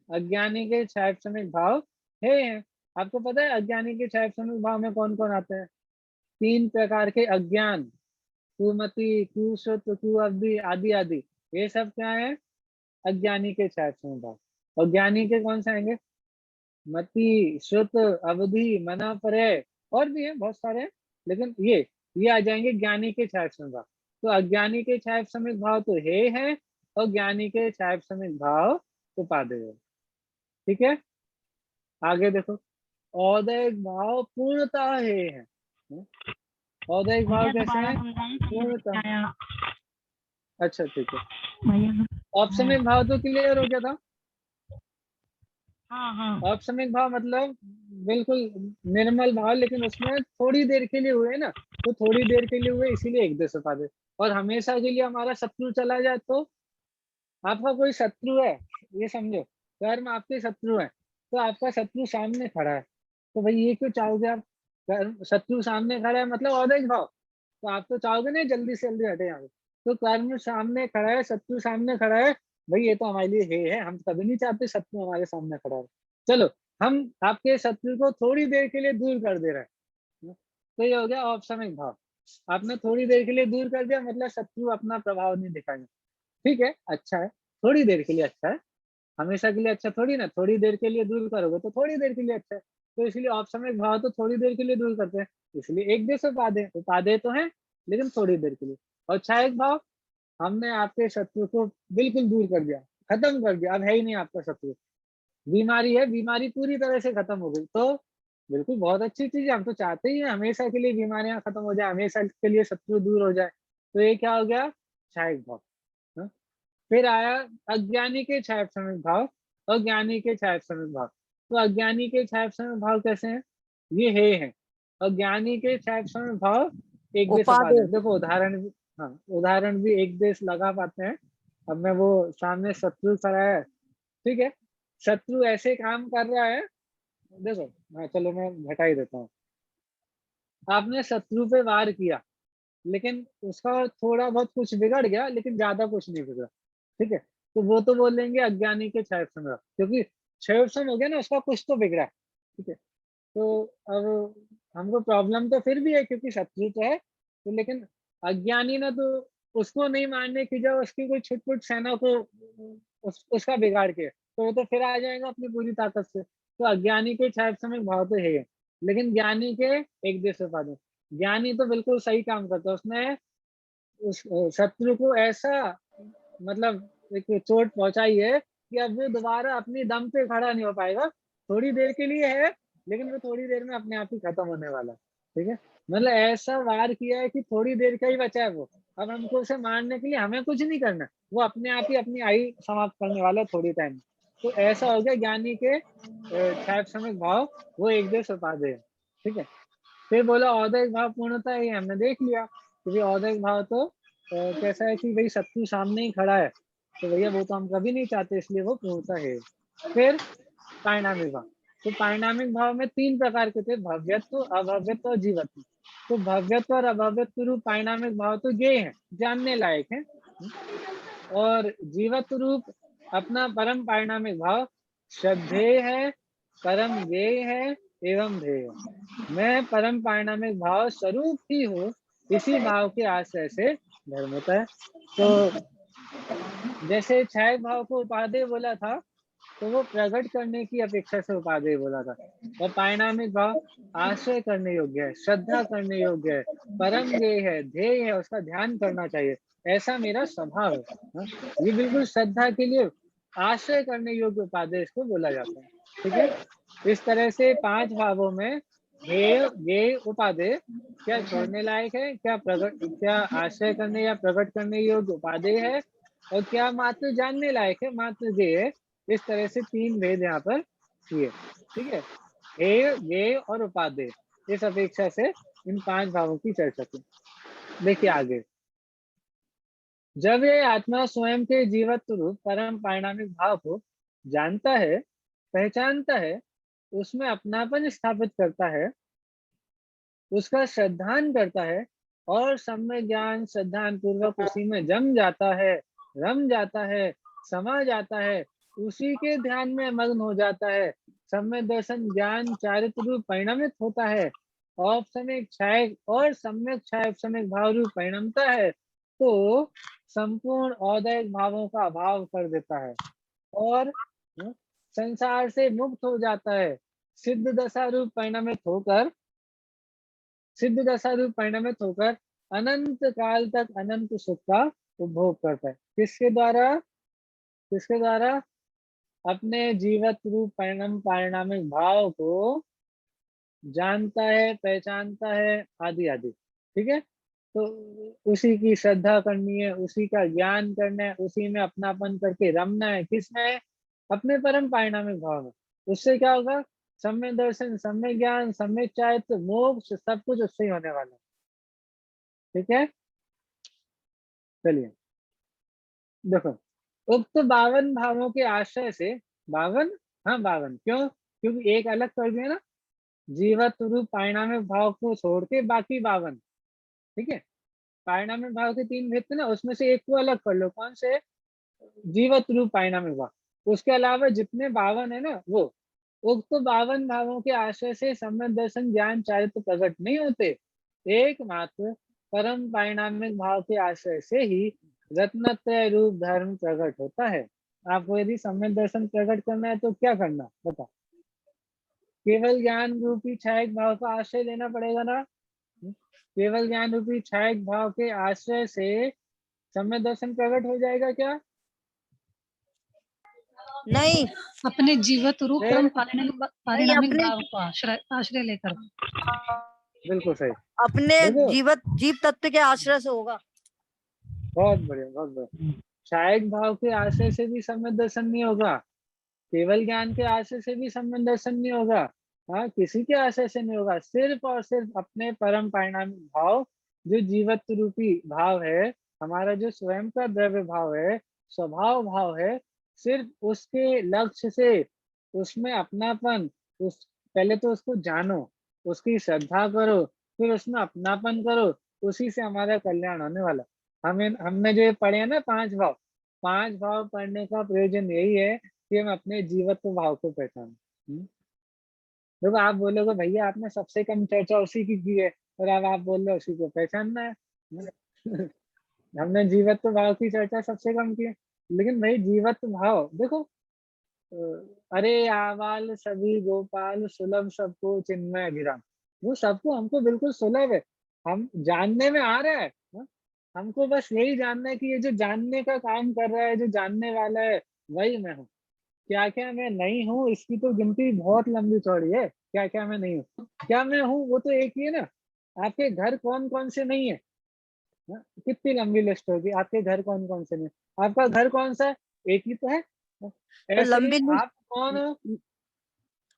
[SPEAKER 1] अज्ञानी के क्षैप्समिक भाव है, आपको पता है अज्ञानी के छायापसमिक भाव में कौन कौन आते हैं? 3 प्रकार के अज्ञान, कुमति, कुश्रुत, कुअवधि आदि आदि, ये सब क्या है? अज्ञानी के छायापसमिक भाव। और ज्ञानी के कौन से आएंगे? मति, श्रुत, अवधि, मना, परय, और भी है बहुत सारे हैं, लेकिन ये आ जाएंगे ज्ञानी के छायापसमिक भाव। तो अज्ञानी के छायापसमिक भाव तो हे है, और ज्ञानी के छायापसमिक भाव उपादेय है। ठीक है, आगे देखो, औदैहिक भाव पूर्णतः हे है। औदैहिक भाव कैसे हैं? पूर्णतः। अच्छा ठीक है, औपसमिक भाव तो क्लियर हो गया था।
[SPEAKER 6] हाँ
[SPEAKER 1] औपसमिक भाव मतलब बिल्कुल निर्मल भाव, लेकिन उसमें थोड़ी देर के लिए हुए ना, तो थोड़ी देर के लिए हुए इसीलिए एक देश उपादेय। और हमेशा के लिए हमारा शत्रु चला जाए तो, आपका कोई शत्रु है, ये समझो, कर्म आपके शत्रु है, तो आपका शत्रु सामने खड़ा है, तो भाई ये क्यों चाहोगे आप? शत्रु सामने खड़ा है मतलब औदैहिक भाव, तो आप तो चाहोगे ना जल्दी से जल्दी हटे यहाँ से। तो कर्म सामने खड़ा है, शत्रु सामने खड़ा है, भाई ये तो हमारे लिए हे है, हम कभी नहीं चाहते शत्रु हमारे सामने खड़ा है। चलो, हम आपके शत्रु को थोड़ी देर के लिए दूर कर दे रहे हैं, तो ये हो गया औपसमिक भाव। आपने थोड़ी देर के लिए दूर कर दिया, मतलब शत्रु अपना प्रभाव नहीं दिखाएंगे। ठीक है, अच्छा है, थोड़ी देर के लिए अच्छा है, हमेशा के लिए अच्छा थोड़ी ना, थोड़ी देर के लिए दूर करोगे तो थोड़ी देर के लिए अच्छा है, तो इसलिए औपसमिक भाव तो थोड़ी देर के लिए दूर करते हैं, इसलिए एक देश उपादेय, उपादेय तो है लेकिन थोड़ी देर के लिए। और छायक भाव, हमने आपके शत्रु को बिल्कुल दूर कर दिया, खत्म कर दिया, अब है ही नहीं आपका शत्रु। बीमारी है, बीमारी पूरी तरह से खत्म हो गई, तो बिल्कुल बहुत अच्छी चीज है, हम तो चाहते ही हैं हमेशा के लिए बीमारियां खत्म हो जाए, हमेशा के लिए शत्रु दूर हो जाए, तो ये क्या हो गया? छायक भाव। हाँ? फिर आया अज्ञानी के छायापसमिक भाव, अज्ञानी के छायापसमिक भाव। तो अज्ञानी के छायापसमिक भाव कैसे हैं? ये हे हैं। अज्ञानी के छायापसमिक भाव एक देश उपादेय। देखो उदाहरण भी, हाँ उदाहरण भी एक देश लगा पाते हैं। अब मैं वो सामने शत्रु खड़ा है, ठीक है, शत्रु ऐसे काम कर रहा है, देखो हाँ चलो मैं घटा ही देता हूँ। आपने शत्रु पे वार किया, लेकिन उसका थोड़ा बहुत कुछ बिगड़ गया, लेकिन ज्यादा कुछ नहीं बिगड़ा, ठीक है, तो वो तो बोलेंगे अज्ञानी के छायापसमिक भाव, क्योंकि छायापसम हो गया ना, उसका कुछ तो बिगड़ा है। ठीक है, तो अब हमको प्रॉब्लम तो फिर भी है क्योंकि शत्रु तो है, तो लेकिन अज्ञानी ना तो उसको नहीं मारने की जब उसकी कोई छुटपुट सेना को उसका बिगाड़ के, तो वो तो फिर आ जाएगा अपनी पूरी ताकत से। तो अज्ञानी के छायापसमिक भाव तो है, लेकिन ज्ञानी के एक देश उपादेय। ज्ञानी तो बिल्कुल सही काम करता है, उसने उस शत्रु को ऐसा मतलब एक चोट पहुंचाई है कि अब वो दोबारा अपनी दम पे खड़ा नहीं हो पाएगा। थोड़ी देर के लिए है, लेकिन वो थोड़ी देर में अपने आप ही खत्म होने वाला है। ठीक है, मतलब ऐसा वार किया है कि थोड़ी देर का ही बचा है वो। अब हमको उसे मारने के लिए हमें कुछ नहीं करना, वो अपने आप ही अपनी आयु समाप्त करने वाला है थोड़ी टाइम। तो ऐसा हो गया ज्ञानी के छायापसमिक भाव, वो एक देश उपादेय है। ठीक है, फिर बोला औदैहिक भाव पूर्णता, ये हमने देख लिया, क्योंकि औदैहिक भाव तो कैसा है कि भाई शत्रु सामने ही खड़ा है, तो भैया वो तो हम कभी नहीं चाहते, इसलिए वो पूर्णता है। फिर पारिणामिक भाव, तो पारिणामिक भाव में 3 प्रकार के थे, भव्यत्व, अभव्यत्व और जीवत्व। तो भव्यत्व और अभव्यत्व रूप पारिणामिक भाव तो ये हैं, जानने लायक हैं, और जीवत्व रूप अपना परम पारिणामिक भाव श्रद्धेय है, परम ज्ञेय है एवं ध्येय। मैं परम पारिणामिक भाव स्वरूप ही हूँ, इसी भाव के आश्रय से धर्म होता है। तो जैसे छायक भाव को उपादेय बोला था, तो वो प्रकट करने की अपेक्षा से उपादेय बोला था, और पारिणामिक भाव आश्रय करने योग्य है, श्रद्धा करने योग्य है, परम ज्ञेय है, ध्येय है, उसका ध्यान करना चाहिए, ऐसा मेरा स्वभाव है। हाँ? ये बिल्कुल श्रद्धा के लिए आश्रय करने योग्य उपादेय इसको बोला जाता है। ठीक है, इस तरह से 5 भावों में हेय, ज्ञेय, उपादेय क्या छोड़ने लायक है, क्या प्रकट, क्या आश्रय करने या प्रकट करने योग्य उपादेय है, और क्या मात्र जानने लायक है, मात्र ज्ञेय है। इस तरह से 3 भेद यहाँ पर किए। ठीक है, हेय, ज्ञेय और उपादेय, इस अपेक्षा से इन 5 भावों की चर्चा की। देखिए आगे, जब ये आत्मा स्वयं के जीवत्व रूप परम पारिणामिक भाव को जानता है, पहचानता है, उसमें अपनापन स्थापित करता है, उसका श्रद्धान करता है, और सम्यक ज्ञान श्रद्धान पूर्वक उसी में जम जाता है, रम जाता है, समा जाता है, उसी के ध्यान में मग्न हो जाता है, सम्यक दर्शन ज्ञान चारित्र रूप परिणमित होता है, औपसमिक छायक और सम्यक छायोपसमिक भाव रूप परिणमता है, तो संपूर्ण औदैहिक भावों का अभाव कर देता है और संसार से मुक्त हो जाता है। सिद्ध दशा रूप परिणमित होकर अनंत काल तक अनंत सुख का उपभोग करता है। किसके द्वारा? अपने जीवत रूप पारिणामिक भाव को जानता है, पहचानता है, आदि आदि। ठीक है, तो उसी की श्रद्धा करनी है, उसी का ज्ञान करना है, उसी में अपनापन करके रमना है। किसमें? अपने परम पारिणामिक भाव में। उससे क्या होगा? सम्यक दर्शन, सम्यक ज्ञान, सम्यक चारित्र, मोक्ष, सब कुछ उससे ही होने वाला है। ठीक है, चलिए देखो, उक्त 52 भावों के आश्रय से 52, हाँ 52, क्यों? क्योंकि एक अलग कर दिया ना, जीवत रूप पारिणामिक भाव को छोड़ के बाकी 52। ठीक है, पारिणामिक भाव के 3 भेद थे ना, उसमें से एक को अलग कर लो। कौन से? जीवत रूप पारिणामिक भाव। उसके अलावा जितने 52 है ना, वो उक्त 52 भावों के आश्रय से सम्यक दर्शन ज्ञान चारित्र प्रकट नहीं होते। एकमात्र परम पारिणामिक भाव के आश्रय से ही रत्नत्रय रूप धर्म प्रकट होता है। आपको यदि सम्यक दर्शन प्रकट करना है तो क्या करना बता? केवल ज्ञान रूपी छायक भाव का आश्रय लेना पड़ेगा ना। केवल ज्ञान रूपी छायक भाव के आश्रय से सम्यक दर्शन प्रकट हो जाएगा क्या?
[SPEAKER 7] नहीं,
[SPEAKER 3] अपने जीवत रूप परम पारिणामिक
[SPEAKER 7] अपने
[SPEAKER 3] भाव को आश्रय लेकर।
[SPEAKER 1] बिल्कुल सही।
[SPEAKER 7] अपने
[SPEAKER 1] देखो,
[SPEAKER 7] जीव तत्व के आश्रय से होगा।
[SPEAKER 1] बहुत बढ़िया, बहुत बढ़िया। छायक भाव के आश्रय से भी सम्यक दर्शन नहीं होगा, केवल ज्ञान के आश्रय से भी सम्यक दर्शन नहीं होगा, हाँ किसी के आश्रय से नहीं होगा। सिर्फ और सिर्फ अपने परम परिणामिक भाव, जो जीवत्व रूपी भाव है, हमारा जो स्वयं का द्रव्य भाव है, स्वभाव भाव है, सिर्फ उसके लक्ष्य से, उसमें अपनापन, उस पहले तो उसको जानो, उसकी श्रद्धा करो, फिर उसमें अपनापन करो, उसी से हमारा कल्याण होने वाला। हमने जो ये पढ़े हैं ना 5 भाव, 5 भाव पढ़ने का प्रयोजन यही है कि हम अपने जीवत्व भाव को पहचानें। देखो, आप बोलोगे भैया आपने सबसे कम चर्चा उसी की है, और अब आप बोल रहे हो उसी को पहचानना है। हमने जीवत्व भाव की चर्चा सबसे कम की है, लेकिन भाई जीवत्व भाव देखो, अरे आवाल सभी गोपाल सुलभ सबको चिन्मय अभिराम, वो सबको हमको बिल्कुल सुलभ है, हम जानने में आ रहा है। हमको बस यही जानना है कि ये जो जानने का काम कर रहा है, जो जानने वाला है, वही मैं हूँ। क्या क्या मैं नहीं हूँ, इसकी तो गिनती बहुत लंबी चौड़ी है। क्या क्या मैं नहीं हूँ, क्या मैं हूँ वो तो एक ही है ना। आपके घर कौन कौन से नहीं है? कितनी लंबी लिस्ट होगी, आपके घर कौन कौन से नहीं? आपका घर कौन सा है? एक ही तो है। ऐसे ही आप कौन हो?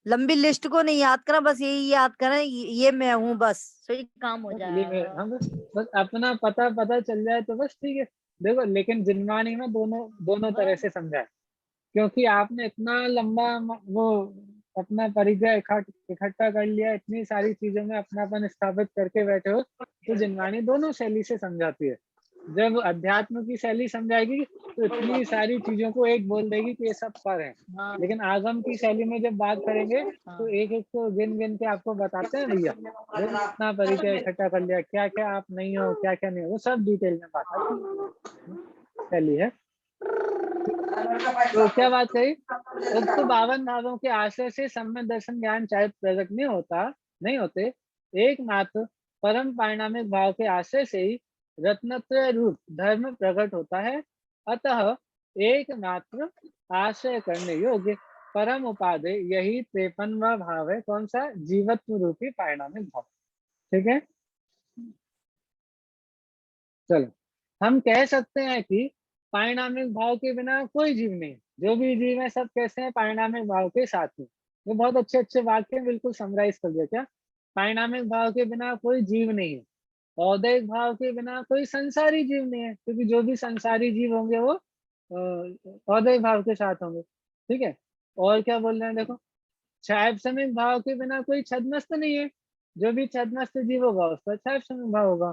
[SPEAKER 7] लंबी लिस्ट को नहीं याद करना, बस यही याद करना, ये मैं हूँ, बस सही काम हो जाएगा।
[SPEAKER 1] हम बस अपना पता चल जाए तो बस ठीक है। देखो, लेकिन जिनवाणी में दोनों तरह से समझा है, क्योंकि आपने इतना लंबा वो अपना परिचय इकट्ठा कर लिया, इतनी सारी चीजों में अपनापन स्थापित करके बैठे हो, तो जिनवाणी दोनों शैली से समझाती है। जब अध्यात्म की शैली समझाएगी तो इतनी सारी चीजों को एक बोल देगी कि ये सब पर है, लेकिन आगम की शैली में जब बात करेंगे तो एक एक को गिन के आपको बताते हैं भैया, इतना परिचय इकट्ठा कर लिया, क्या क्या आप नहीं हो, क्या क्या नहीं हो, वो सब डिटेल में बात आती शैली है। तो क्या बात कही? उक्त 52 भावों के आश्रय से सम्यक दर्शन ज्ञान चाहे प्रकट नहीं होते। एकमात्र परम पारिणामिक भाव के आश्रय से ही रत्नत्रय रूप धर्म प्रकट होता है। अतः एकमात्र आश्रय करने योग्य परम उपादेय यही 53वां भाव है। कौन सा? जीवत्व रूपी पारिणामिक भाव। ठीक है, चलो हम कह सकते हैं कि पारिणामिक भाव के बिना कोई जीव नहीं, जो भी जीव है सब कैसे हैं? पारिणामिक भाव के साथ में। ये बहुत अच्छे वाक्य बिल्कुल समराइज कर दिया क्या? पारिणामिक भाव के बिना कोई जीव नहीं है, औदैहिक भाव के बिना कोई संसारी जीव नहीं है, क्योंकि जो भी संसारी जीव होंगे वो औदैहिक भाव के साथ होंगे। ठीक है, और क्या बोल रहे हैं देखो, छायापसमिक भाव के बिना कोई छद्मस्त नहीं है, जो भी छद्मस्त जीव होगा उसका छायापसमिक भाव होगा।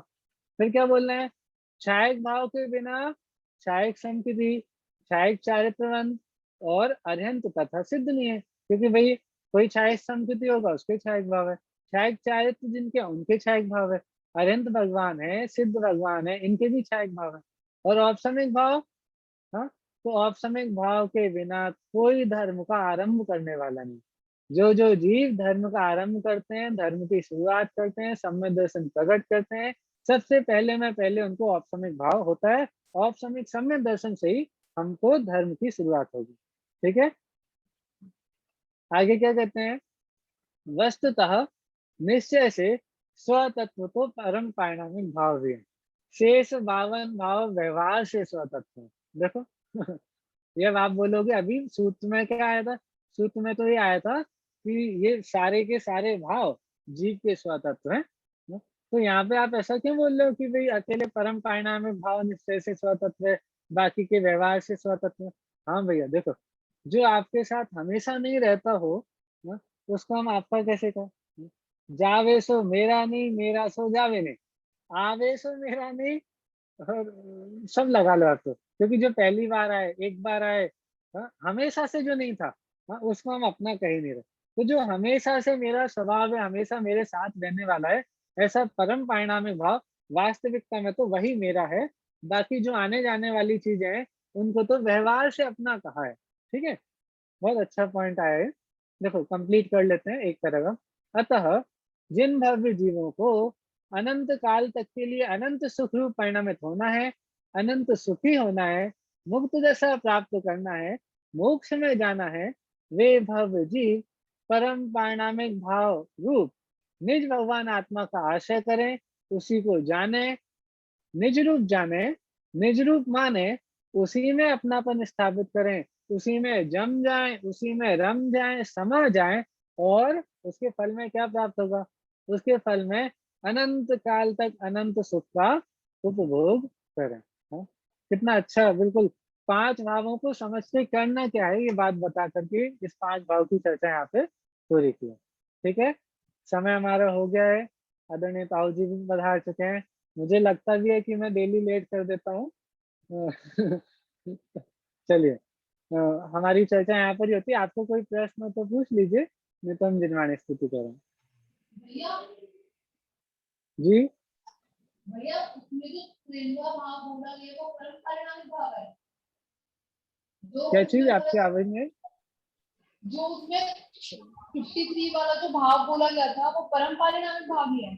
[SPEAKER 1] फिर क्या बोल रहे हैं? छायक भाव के बिना छायक संपत्ति, छायक चारित्रवन और अर्हंत तथा सिद्ध नहीं है, क्योंकि भाई कोई छायक संस्कृति होगा उसके छायक भाव है, छायक चारित्र जिनके उनके छायक भाव है, अनंत भगवान है, सिद्ध भगवान है, इनके भी छायक भाव है। और औपसमिक भाव, हाँ, तो औपसमिक भाव के बिना कोई धर्म का आरंभ करने वाला नहीं। जो जो जीव धर्म का आरंभ करते हैं, धर्म की शुरुआत करते हैं, सम्यक दर्शन प्रकट करते हैं, सबसे पहले उनको औपसमिक भाव होता है। औपसमिक सम्यक दर्शन से ही हमको धर्म की शुरुआत होगी। ठीक है, आगे क्या कहते हैं, वस्तुतः निश्चय से स्वतत्व तो परम पारिणामिक भाव भी है, शेष 52 भाव व्यवहार से स्वतत्व है। देखो ये आप बोलोगे अभी सूत्र में क्या आया था, सूत्र में तो ये आया था कि ये सारे के सारे भाव जीव के स्वतत्व हैं। तो यहाँ पे आप ऐसा क्यों बोल रहे हो कि भाई अकेले परम पारिणामिक भाव निश्चय से स्वतत्व है, बाकी के व्यवहार से स्वतत्व है? हाँ भैया देखो, जो आपके साथ हमेशा नहीं रहता हो ना, उसको हम आपका कैसे कहें? जावे सो मेरा नहीं, मेरा सो जावे नहीं, आवे सो मेरा नहीं, और सब लगा लो आप तो, क्योंकि जो पहली बार आए, एक बार आए, हाँ, हमेशा से जो नहीं था, हाँ, उसको हम अपना कह ही नहीं रहे। तो जो हमेशा से मेरा स्वभाव है, हमेशा मेरे साथ रहने वाला है, ऐसा परम पारिणामिक भाव वास्तविकता में तो वही मेरा है। बाकी जो आने जाने वाली चीजें हैं उनको तो व्यवहार से अपना कहा है। ठीक है, बहुत अच्छा पॉइंट आया है। देखो कंप्लीट कर लेते हैं एक पैराग्राफ। अतः जिन भव्य जीवों को अनंत काल तक के लिए अनंत सुख रूप परिणामित होना है, अनंत सुखी होना है, मुक्त दशा प्राप्त करना है, मोक्ष में जाना है, वे भव्य जीव परम पारिणामिक भाव रूप निज भगवान आत्मा का आश्रय करें, उसी को जाने, निज रूप जाने, निज रूप माने, उसी में अपनापन स्थापित करें, उसी में जम जाएं, उसी में रम जाएं, समा जाएं, और उसके फल में क्या प्राप्त होगा? उसके फल में अनंत काल तक अनंत सुख का उपभोग करें। हाँ? कितना अच्छा, बिल्कुल 5 भावों को समझ के करना क्या है ये बात बता करके इस 5 भाव की चर्चा यहाँ पे पूरी की। ठीक है, समय हमारा हो गया है, आदरणीय ताऊ जी भी पधार चुके हैं। मुझे लगता भी है कि मैं डेली लेट कर देता हूँ। चलिए, हमारी चर्चा यहाँ पर ही होती है। आपको कोई प्रश्न तो पूछ लीजिए, नहीं तो हम जिनवाणी स्तुति करें।
[SPEAKER 11] भैया
[SPEAKER 1] जी
[SPEAKER 11] भैया उसमें जो त्रिंगा भाव बोला गया वो परम पारिणामिक भाव है। जो
[SPEAKER 1] क्या चीज
[SPEAKER 11] उसमें
[SPEAKER 1] आपकी आवाज में?
[SPEAKER 11] जो उसमें 53 वाला जो भाव बोला गया था वो परम पारिणामिक भाव ही है।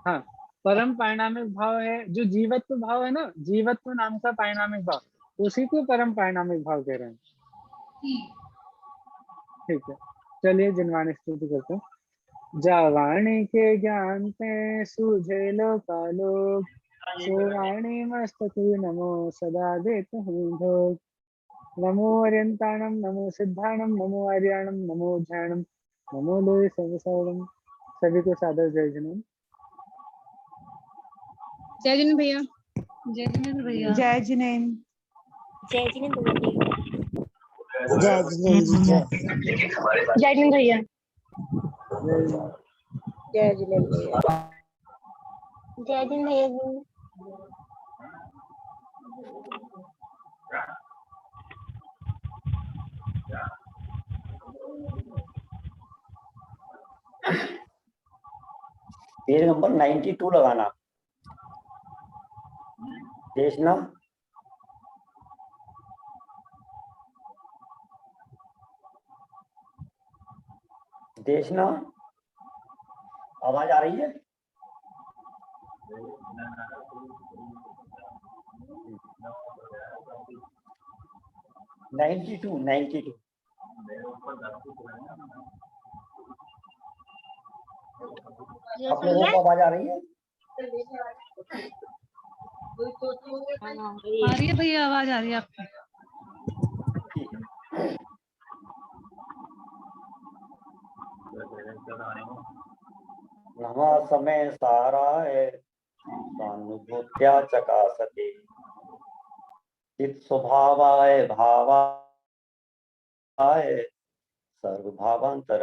[SPEAKER 1] हाँ, परम पारिणामिक भाव है, जो जीवत्व भाव है ना, जीवत्व नाम का पारिणामिक भाव, उसी को परम पारिणामिक भाव कह रहे हैं। ठीक है, चलिए जिनवाणी स्तुति करते हैं। जावाणी के ज्ञान पे सूझे लोकालोक, सुवाणी मस्तक नमो सदा देते हूँ भोग। नमो अर्यंताणम, नमो सिद्धाणम, नमो आर्याणम, नमो ध्यानम, नमो लोय सर्वसर्वम। सभी को सादर जय जैन।
[SPEAKER 12] जय जिनेन्द्र भैया।
[SPEAKER 3] जय जिनेन्द्र भैया।
[SPEAKER 10] जय जिनेन्द्र।
[SPEAKER 5] जय जिनेन्द्र भैया।
[SPEAKER 7] जय जिनेन्द्र जय।
[SPEAKER 12] जय जिनेन्द्र भैया।
[SPEAKER 7] जय जिनेन्द्र भैया।
[SPEAKER 5] जय जिनेन्द्र भैया।
[SPEAKER 8] पेज नंबर 92 लगाना। देखना देखना आवाज आ रही है? नाइन्टी टू आप लोगों को आवाज आ रही है?
[SPEAKER 3] आ रही है भैया, आवाज आ रही है आपकी।
[SPEAKER 8] नवा समय सारा है सानुभूत्या चकासते, चित स्वभावाय भावाय सर्वभावांतर